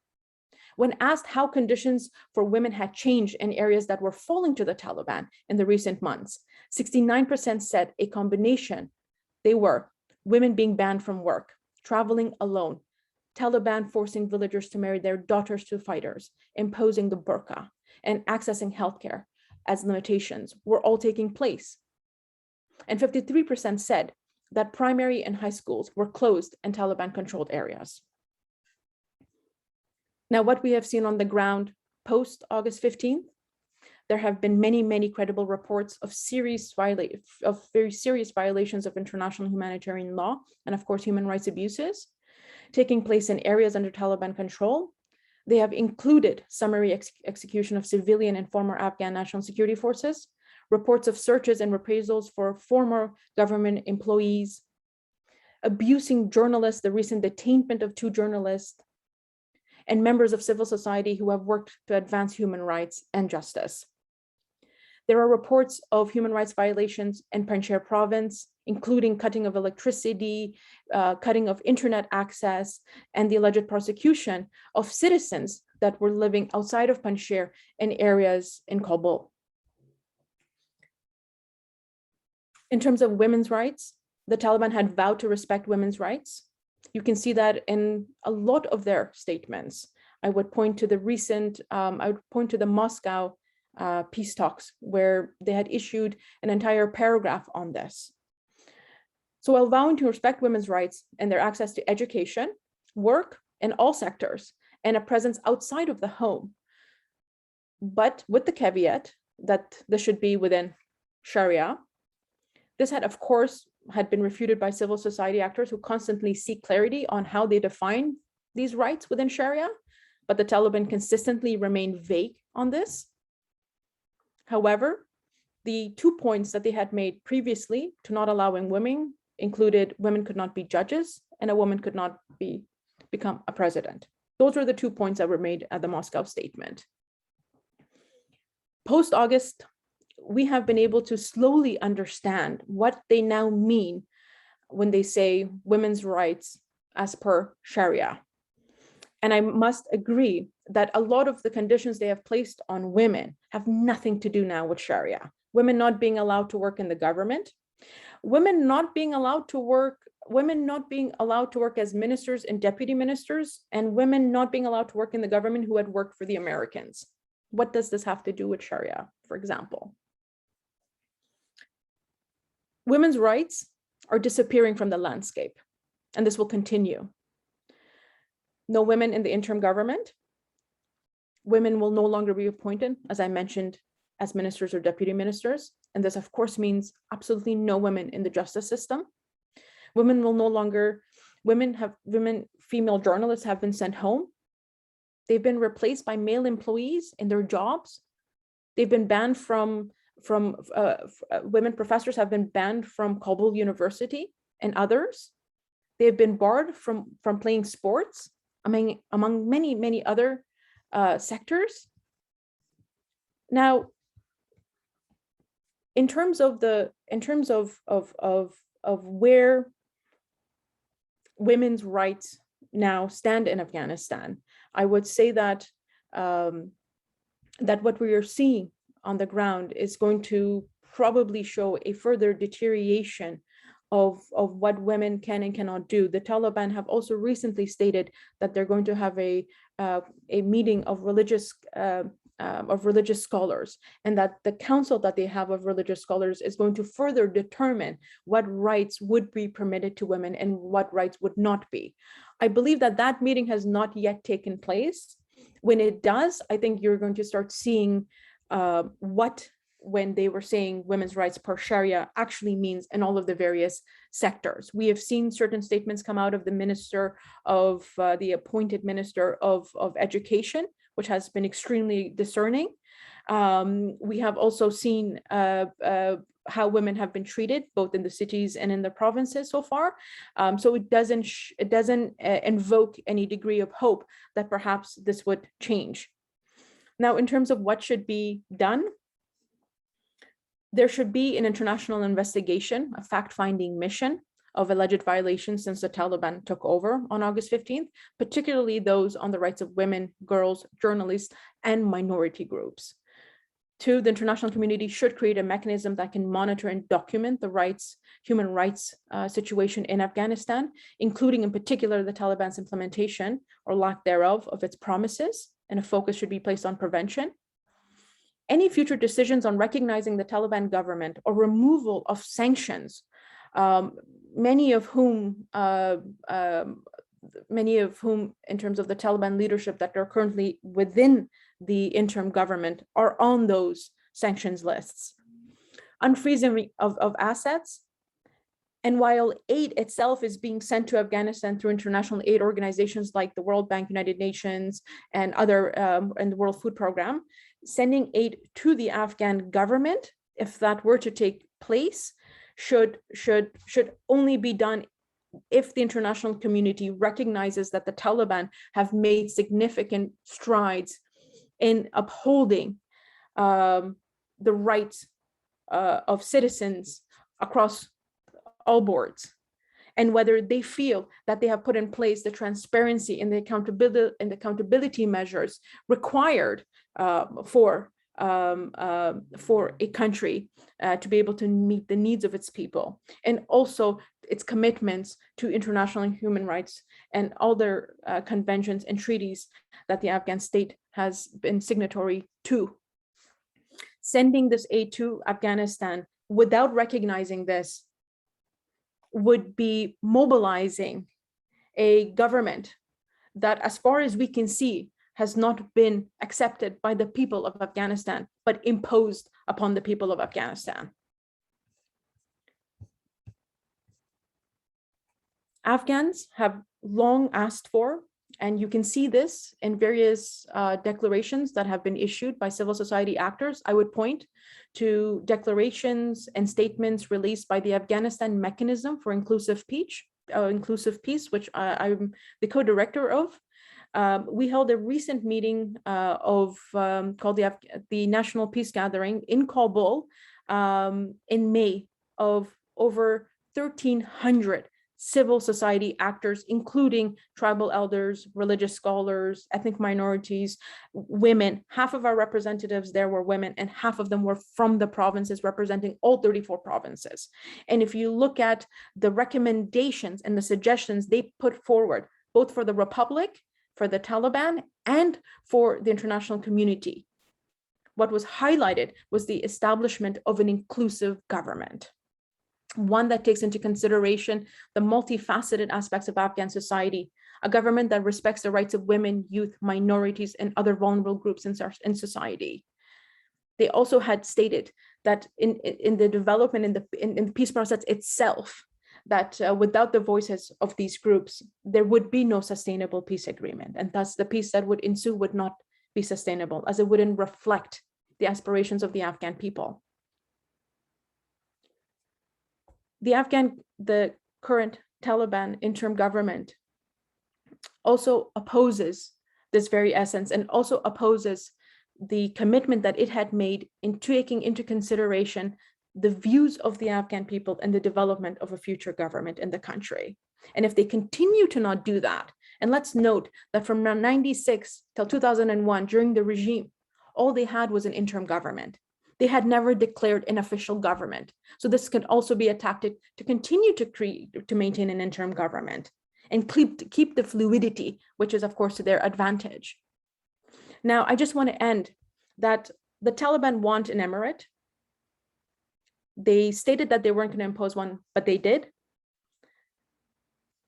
When asked how conditions for women had changed in areas that were falling to the Taliban in the recent months, 69% said a combination. They were women being banned from work, traveling alone, Taliban forcing villagers to marry their daughters to fighters, imposing the burqa, and accessing healthcare as limitations were all taking place. And 53% said that primary and high schools were closed in Taliban-controlled areas. Now, what we have seen on the ground post August 15th, there have been many credible reports of very serious violations of international humanitarian law and, of course, human rights abuses taking place in areas under Taliban control. They have included summary execution of civilian and former Afghan national security forces, reports of searches and reprisals for former government employees, abusing journalists, the recent detainment of 2 journalists, and members of civil society who have worked to advance human rights and justice. There are reports of human rights violations in Panjshir province, including cutting of electricity, cutting of internet access, and the alleged prosecution of citizens that were living outside of Panjshir in areas in Kabul. In terms of women's rights, the Taliban had vowed to respect women's rights. You can see that in a lot of their statements. I would point to the Moscow peace talks, where they had issued an entire paragraph on this. So while vowing to respect women's rights and their access to education, work in all sectors, and a presence outside of the home, but with the caveat that this should be within Sharia, this had, of course, been refuted by civil society actors who constantly seek clarity on how they define these rights within Sharia, but the Taliban consistently remained vague on this. However, the 2 points that they had made previously to not allowing women included women could not be judges and a woman could not become a president. Those were the 2 points that were made at the Moscow statement. Post-August, we have been able to slowly understand what they now mean when they say women's rights as per Sharia. And I must agree that a lot of the conditions they have placed on women have nothing to do now with Sharia. Women not being allowed to work in the government, women not being allowed to work as ministers and deputy ministers, and women not being allowed to work in the government who had worked for the Americans. What does this have to do with Sharia, for example? Women's rights are disappearing from the landscape, and this will continue. No women in the interim government. Women will no longer be appointed, as I mentioned, as ministers or deputy ministers. And this, of course, means absolutely no women in the justice system. Women will no longer, female journalists have been sent home. They've been replaced by male employees in their jobs. They've been banned women professors have been banned from Kabul University and others. They've been barred from playing sports, among many, many other sectors. Now, in terms of where women's rights now stand in Afghanistan, I would say that that what we are seeing on the ground is going to probably show a further deterioration of what women can and cannot do. The Taliban have also recently stated that they're going to have a meeting of religious scholars, and that the council that they have of religious scholars is going to further determine what rights would be permitted to women and what rights would not be. I believe that meeting has not yet taken place. When it does, I think you're going to start seeing when they were saying women's rights per Sharia actually means in all of the various sectors. We have seen certain statements come out of the appointed minister of education, which has been extremely discerning. We have also seen how women have been treated both in the cities and in the provinces so far. So it doesn't invoke any degree of hope that perhaps this would change. Now, in terms of what should be done, there should be an international investigation, a fact-finding mission of alleged violations since the Taliban took over on August 15th, particularly those on the rights of women, girls, journalists, and minority groups. 2, the international community should create a mechanism that can monitor and document the human rights situation in Afghanistan, including in particular the Taliban's implementation or lack thereof of its promises, and a focus should be placed on prevention. Any future decisions on recognizing the Taliban government or removal of sanctions, many of whom in terms of the Taliban leadership that are currently within the interim government are on those sanctions lists. Unfreezing of assets. And while aid itself is being sent to Afghanistan through international aid organizations like the World Bank, United Nations, and other, and the World Food Program, sending aid to the Afghan government, if that were to take place, should only be done if the international community recognizes that the Taliban have made significant strides in upholding the rights of citizens across all boards, and whether they feel that they have put in place the transparency and the accountability measures required for a country to be able to meet the needs of its people, and also its commitments to international human rights and other conventions and treaties that the Afghan state has been signatory to. Sending this aid to Afghanistan without recognizing this would be mobilizing a government that, as far as we can see, has not been accepted by the people of Afghanistan, but imposed upon the people of Afghanistan. Afghans have long asked for, and you can see this in various declarations that have been issued by civil society actors. I would point to declarations and statements released by the Afghanistan Mechanism for Inclusive Peace, which I'm the co-director of. We held a recent meeting called the National Peace Gathering in Kabul in May of over 1,300 civil society actors, including tribal elders, religious scholars, ethnic minorities, women. Half of our representatives there were women, and half of them were from the provinces, representing all 34 provinces. And if you look at the recommendations and the suggestions they put forward, both for the Republic, for the Taliban, and for the international community, what was highlighted was the establishment of an inclusive government, one that takes into consideration the multifaceted aspects of Afghan society, a government that respects the rights of women, youth, minorities, and other vulnerable groups in society. They also had stated that in the development, in the peace process itself, that without the voices of these groups, there would be no sustainable peace agreement. And thus the peace that would ensue would not be sustainable, as it wouldn't reflect the aspirations of the Afghan people. The current Taliban interim government also opposes this very essence, and also opposes the commitment that it had made in taking into consideration the views of the Afghan people and the development of a future government in the country. And if they continue to not do that, and let's note that from 1996 till 2001, during the regime, all they had was an interim government. They had never declared an official government. So this could also be a tactic to continue to maintain an interim government and keep the fluidity, which is of course to their advantage. Now, I just want to end that the Taliban want an emirate. They stated that they weren't going to impose one, but they did.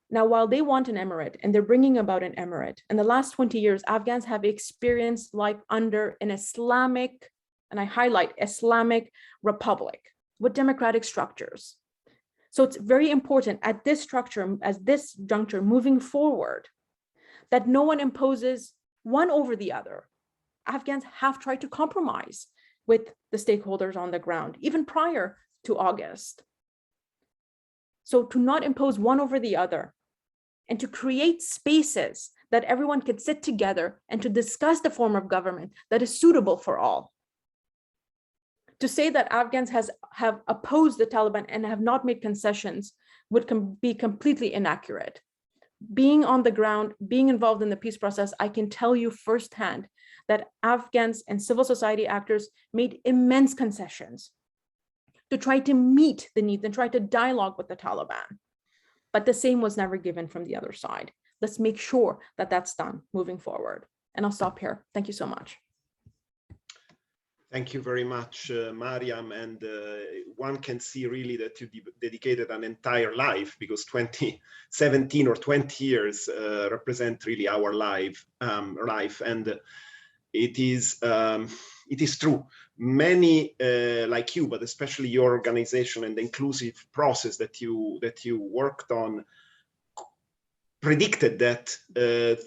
Now, while they want an emirate and they're bringing about an emirate, in the last 20 years, Afghans have experienced life under an Islamic, and I highlight Islamic republic with democratic structures. So it's very important at this juncture moving forward, that no one imposes one over the other. Afghans have tried to compromise with the stakeholders on the ground, even prior to August. So to not impose one over the other, and to create spaces that everyone could sit together and to discuss the form of government that is suitable for all. To say that Afghans have opposed the Taliban and have not made concessions would be completely inaccurate. Being on the ground, being involved in the peace process, I can tell you firsthand that Afghans and civil society actors made immense concessions to try to meet the needs and try to dialogue with the Taliban. But the same was never given from the other side. Let's make sure that that's done moving forward. And I'll stop here. Thank you so much. Thank you very much, Mariam. And one can see really that you dedicated an entire life, because 17 or 20 years represent really our life. And it is true. Many like you, but especially your organization and the inclusive process that you worked on, predicted that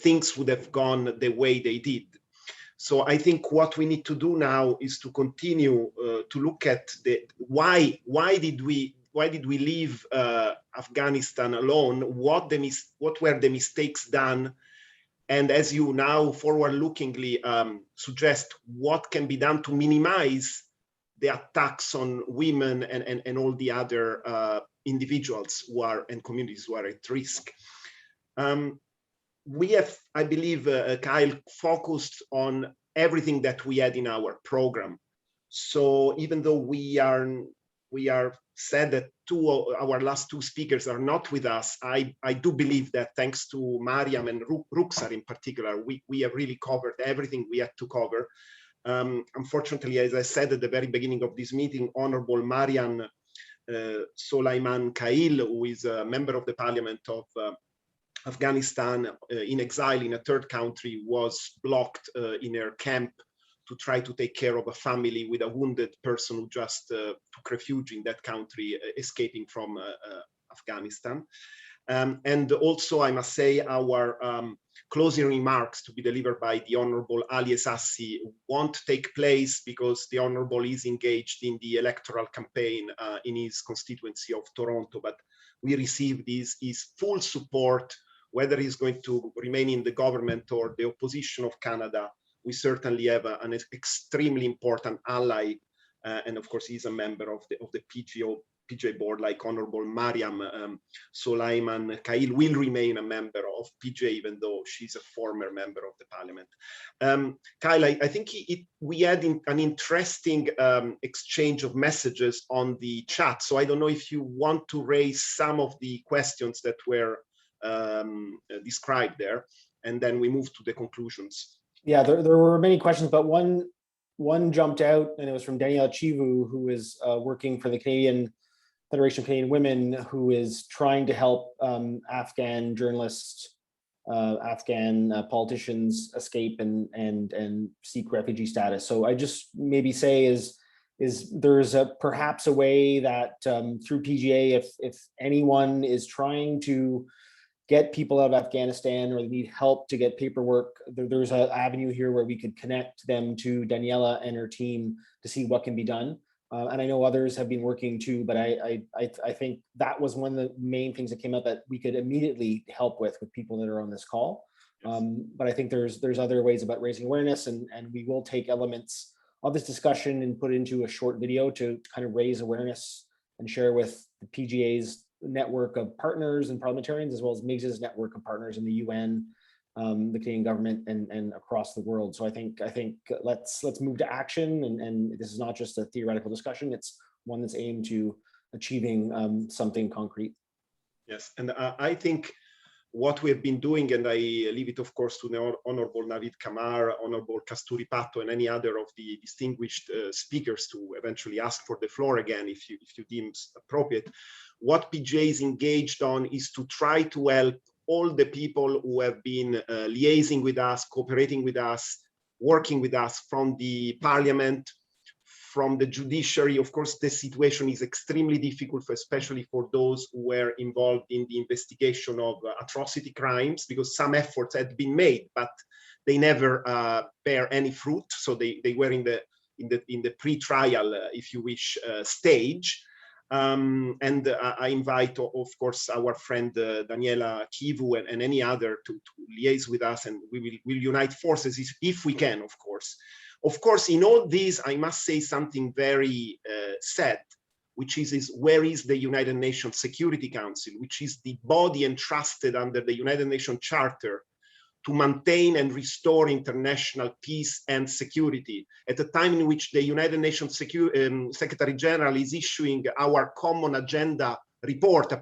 things would have gone the way they did. So I think what we need to do now is to continue to look at why did we leave Afghanistan alone? What were the mistakes done? And as you now forward-lookingly suggest, what can be done to minimize the attacks on women and all the other individuals who are and communities who are at risk. We have, I believe, Kyle, focused on everything that we had in our program. So even though we are sad that our last two speakers are not with us, I do believe that thanks to Mariam and Ruxar in particular, we have really covered everything we had to cover. Unfortunately, as I said at the very beginning of this meeting, Honorable Mariam Solaiman Kail, who is a member of the Parliament of Afghanistan in exile in a third country, was blocked in her camp to try to take care of a family with a wounded person who just took refuge in that country, escaping from Afghanistan. And also, I must say, our closing remarks to be delivered by the Honorable Ali Essassi won't take place because the Honorable is engaged in the electoral campaign in his constituency of Toronto, but we received his full support, whether he's going to remain in the government or the opposition of Canada. We certainly have an extremely important ally, and of course he's a member of the PGA board, like Honorable Mariam Solaiman Kail will remain a member of PGA, even though she's a former member of the parliament. Kyle, I think we had an interesting exchange of messages on the chat. So I don't know if you want to raise some of the questions that were described there, and then we move to the conclusions. Yeah, there were many questions, but one jumped out, and it was from Daniela Chivu, who is working for the Canadian Federation of Canadian Women, who is trying to help Afghan journalists, Afghan politicians escape and seek refugee status. So I just maybe say is there's perhaps a way that through PGA, if anyone is trying to get people out of Afghanistan or they need help to get paperwork, there's an avenue here where we could connect them to Daniela and her team to see what can be done. And I know others have been working too, but I think that was one of the main things that came up that we could immediately help with people that are on this call. Yes. But I think there's other ways about raising awareness, and we will take elements of this discussion and put it into a short video to kind of raise awareness and share with the PGA's network of partners and parliamentarians, as well as MIGS's network of partners in the UN, the Canadian government, and across the world. So I think let's move to action, and this is not just a theoretical discussion; it's one that's aimed to achieving something concrete. Yes, and I think what we have been doing, and I leave it, of course, to the Honorable Navid Kamar, Honorable Kasturi Pato, and any other of the distinguished speakers to eventually ask for the floor again, if you deem appropriate. What PGA is engaged on is to try to help all the people who have been liaising with us, cooperating with us, working with us from the parliament, from the judiciary. Of course, the situation is extremely difficult, especially for those who were involved in the investigation of atrocity crimes, because some efforts had been made, but they never bear any fruit. So they were in the pre-trial, if you wish, stage. And I invite, of course, our friend Daniela Chivu and any other to liaise with us, and we will unite forces if we can, of course. Of course, in all this, I must say something very sad, which is where is the United Nations Security Council, which is the body entrusted under the United Nations Charter to maintain and restore international peace and security, at a time in which the United Nations Secretary General is issuing our common agenda report, a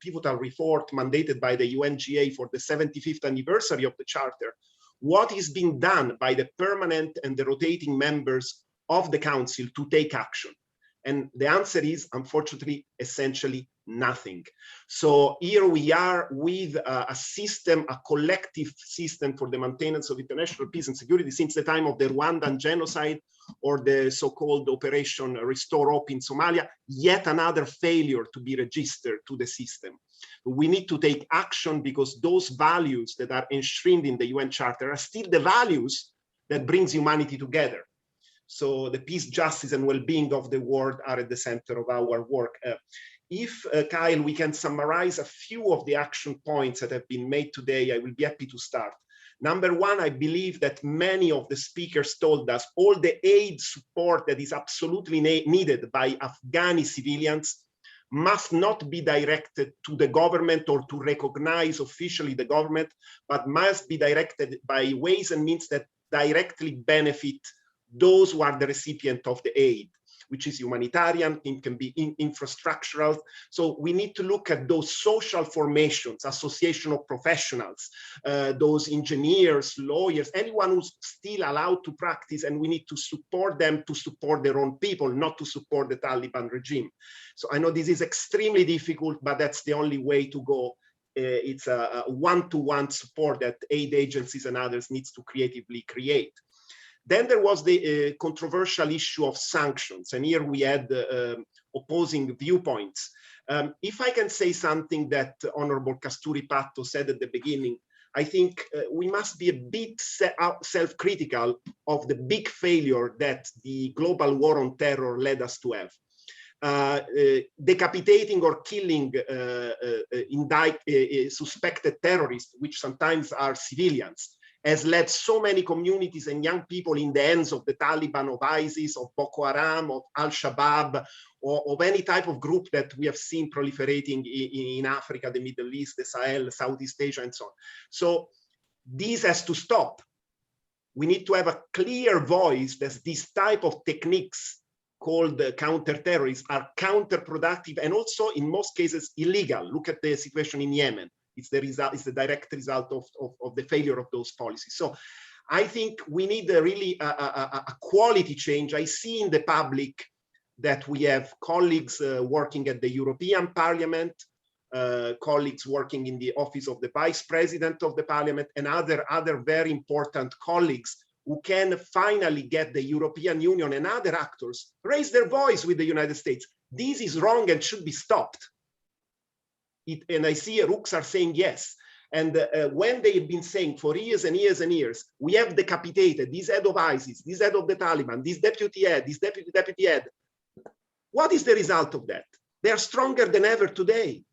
pivotal report mandated by the UNGA for the 75th anniversary of the Charter. What is being done by the permanent and the rotating members of the Council to take action? And the answer is, unfortunately, essentially nothing. So here we are with a system, a collective system for the maintenance of international peace and security since the time of the Rwandan genocide or the so-called Operation Restore Hope in Somalia, yet another failure to be registered to the system. We need to take action because those values that are enshrined in the UN Charter are still the values that brings humanity together. So the peace, justice, and well-being of the world are at the center of our work. If, Kyle, we can summarize a few of the action points that have been made today, I will be happy to start. Number one, I believe that many of the speakers told us all the aid support that is absolutely needed by Afghani civilians must not be directed to the government or to recognize officially the government, but must be directed by ways and means that directly benefit those who are the recipient of the aid, which is humanitarian, it can be infrastructural. So we need to look at those social formations, association of professionals, those engineers, lawyers, anyone who's still allowed to practice, and we need to support them to support their own people, not to support the Taliban regime. So I know this is extremely difficult, but that's the only way to go. It's a one-to-one support that aid agencies and others needs to creatively create. Then there was the controversial issue of sanctions, and here we had opposing viewpoints. If I can say something that Honorable Kasturi Patto said at the beginning, I think we must be a bit self-critical of the big failure that the global war on terror led us to have. Decapitating or killing suspected terrorists, which sometimes are civilians, has led so many communities and young people in the hands of the Taliban, of ISIS, of Boko Haram, of Al-Shabaab, or of any type of group that we have seen proliferating in Africa, the Middle East, the Sahel, Southeast Asia, and so on. So this has to stop. We need to have a clear voice that this type of techniques called counter-terrorists are counterproductive and also in most cases illegal. Look at the situation in Yemen. It's the result, it's the direct result of the failure of those policies. So I think we need a quality change. I see in the public that we have colleagues working at the European Parliament, colleagues working in the office of the Vice President of the Parliament, and other very important colleagues who can finally get the European Union and other actors raise their voice with the United States. This is wrong and should be stopped. And I see Rooks are saying yes. And when they've been saying for years and years and years, we have decapitated this head of ISIS, this head of the Taliban, this deputy head, this deputy head. What is the result of that? They are stronger than ever today.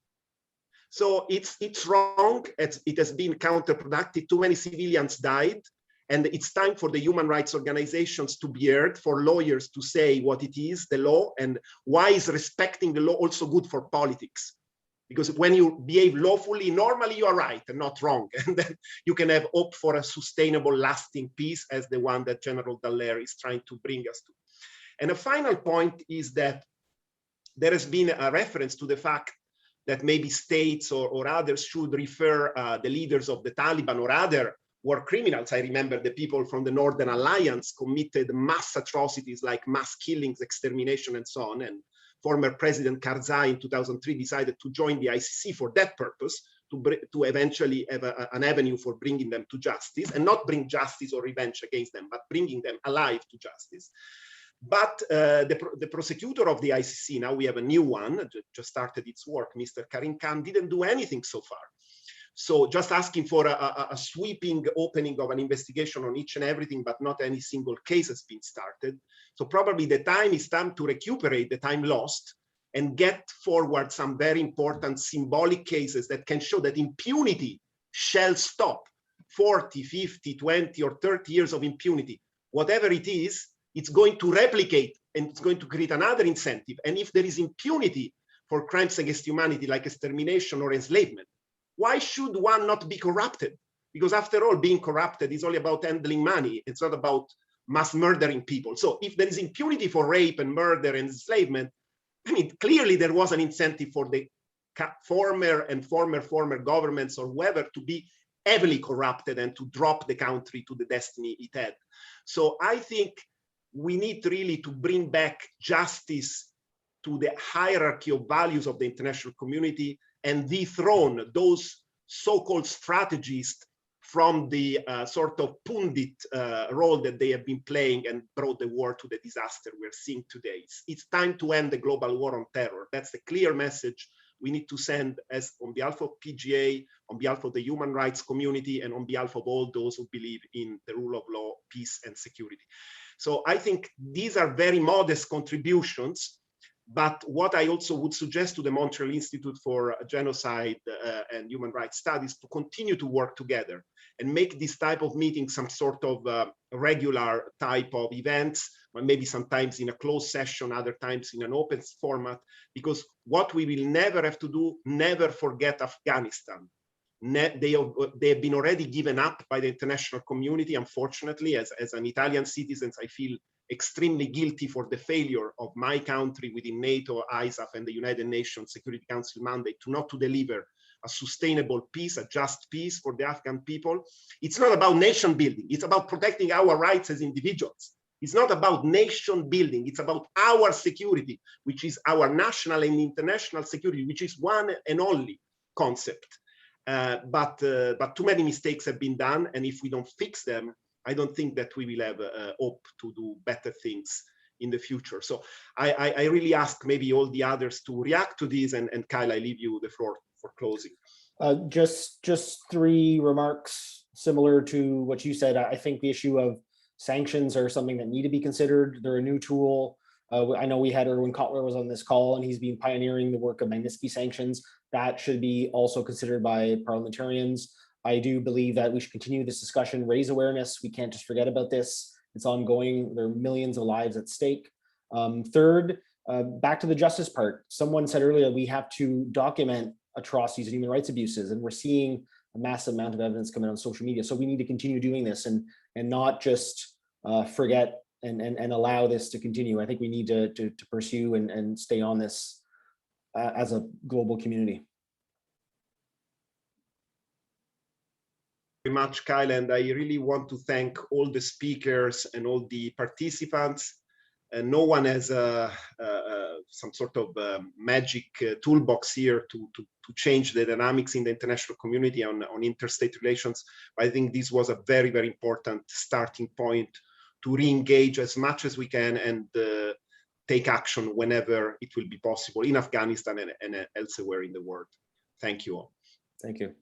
So it's wrong. It has been counterproductive. Too many civilians died. And it's time for the human rights organizations to be heard, for lawyers to say what it is, the law, and why is respecting the law also good for politics? Because when you behave lawfully, normally you are right and not wrong. And then you can have hope for a sustainable, lasting peace as the one that General Dallaire is trying to bring us to. And a final point is that there has been a reference to the fact that maybe states or others should refer the leaders of the Taliban or other war criminals. I remember the people from the Northern Alliance committed mass atrocities like mass killings, extermination, and so on. And former President Karzai in 2003 decided to join the ICC for that purpose, to eventually have an avenue for bringing them to justice, and not bring justice or revenge against them, but bringing them alive to justice. But the prosecutor of the ICC, now we have a new one, just started its work, Mr. Karim Khan, didn't do anything so far. So just asking for a sweeping opening of an investigation on each and everything, but not any single case has been started. So probably the time is time to recuperate the time lost and get forward some very important symbolic cases that can show that impunity shall stop. 40, 50, 20, or 30 years of impunity, whatever it is, it's going to replicate and it's going to create another incentive. And if there is impunity for crimes against humanity like extermination or enslavement, why should one not be corrupted? Because after all, being corrupted is only about handling money. It's not about mass murdering people. So if there is impunity for rape and murder and enslavement, I mean, clearly there was an incentive for the former governments or whoever to be heavily corrupted and to drop the country to the destiny it had. So I think we need really to bring back justice to the hierarchy of values of the international community and dethrone those so-called strategists from the sort of pundit role that they have been playing and brought the war to the disaster we're seeing today. It's time to end the global war on terror. That's the clear message we need to send as on behalf of PGA, on behalf of the human rights community, and on behalf of all those who believe in the rule of law, peace, and security. So I think these are very modest contributions. But what I also would suggest to the Montreal Institute for Genocide and Human Rights Studies to continue to work together and make this type of meeting some sort of regular type of events maybe sometimes in a closed session, other times in an open format, because what we will never have to do, never forget Afghanistan. They have been already given up by the international community. Unfortunately, as an Italian citizen, I feel extremely guilty for the failure of my country within NATO, ISAF, and the United Nations Security Council mandate not to deliver a sustainable peace, a just peace for the Afghan people. It's not about nation building. It's about protecting our rights as individuals. It's not about nation building. It's about our security, which is our national and international security, which is one and only concept. But too many mistakes have been done, and if we don't fix them, I don't think that we will have hope to do better things in the future. So I really ask maybe all the others to react to this, and Kyle, I leave you the floor for closing. Just 3 remarks similar to what you said. I think the issue of sanctions are something that need to be considered. They're a new tool. I know we had Erwin Kotler was on this call, and he's been pioneering the work of Magnitsky sanctions. That should be also considered by parliamentarians. I do believe that we should continue this discussion, raise awareness. We can't just forget about this. It's ongoing. There are millions of lives at stake. Third, back to the justice part. Someone said earlier, we have to document atrocities and human rights abuses, and we're seeing a massive amount of evidence coming on social media. So we need to continue doing this and not just forget and allow this to continue. I think we need to pursue and stay on this as a global community. Very much, Kyle, and I really want to thank all the speakers and all the participants. And no one has some sort of magic toolbox here to change the dynamics in the international community on interstate relations. I think this was a very, very important starting point to re-engage as much as we can and take action whenever it will be possible in Afghanistan and elsewhere in the world. Thank you all. Thank you.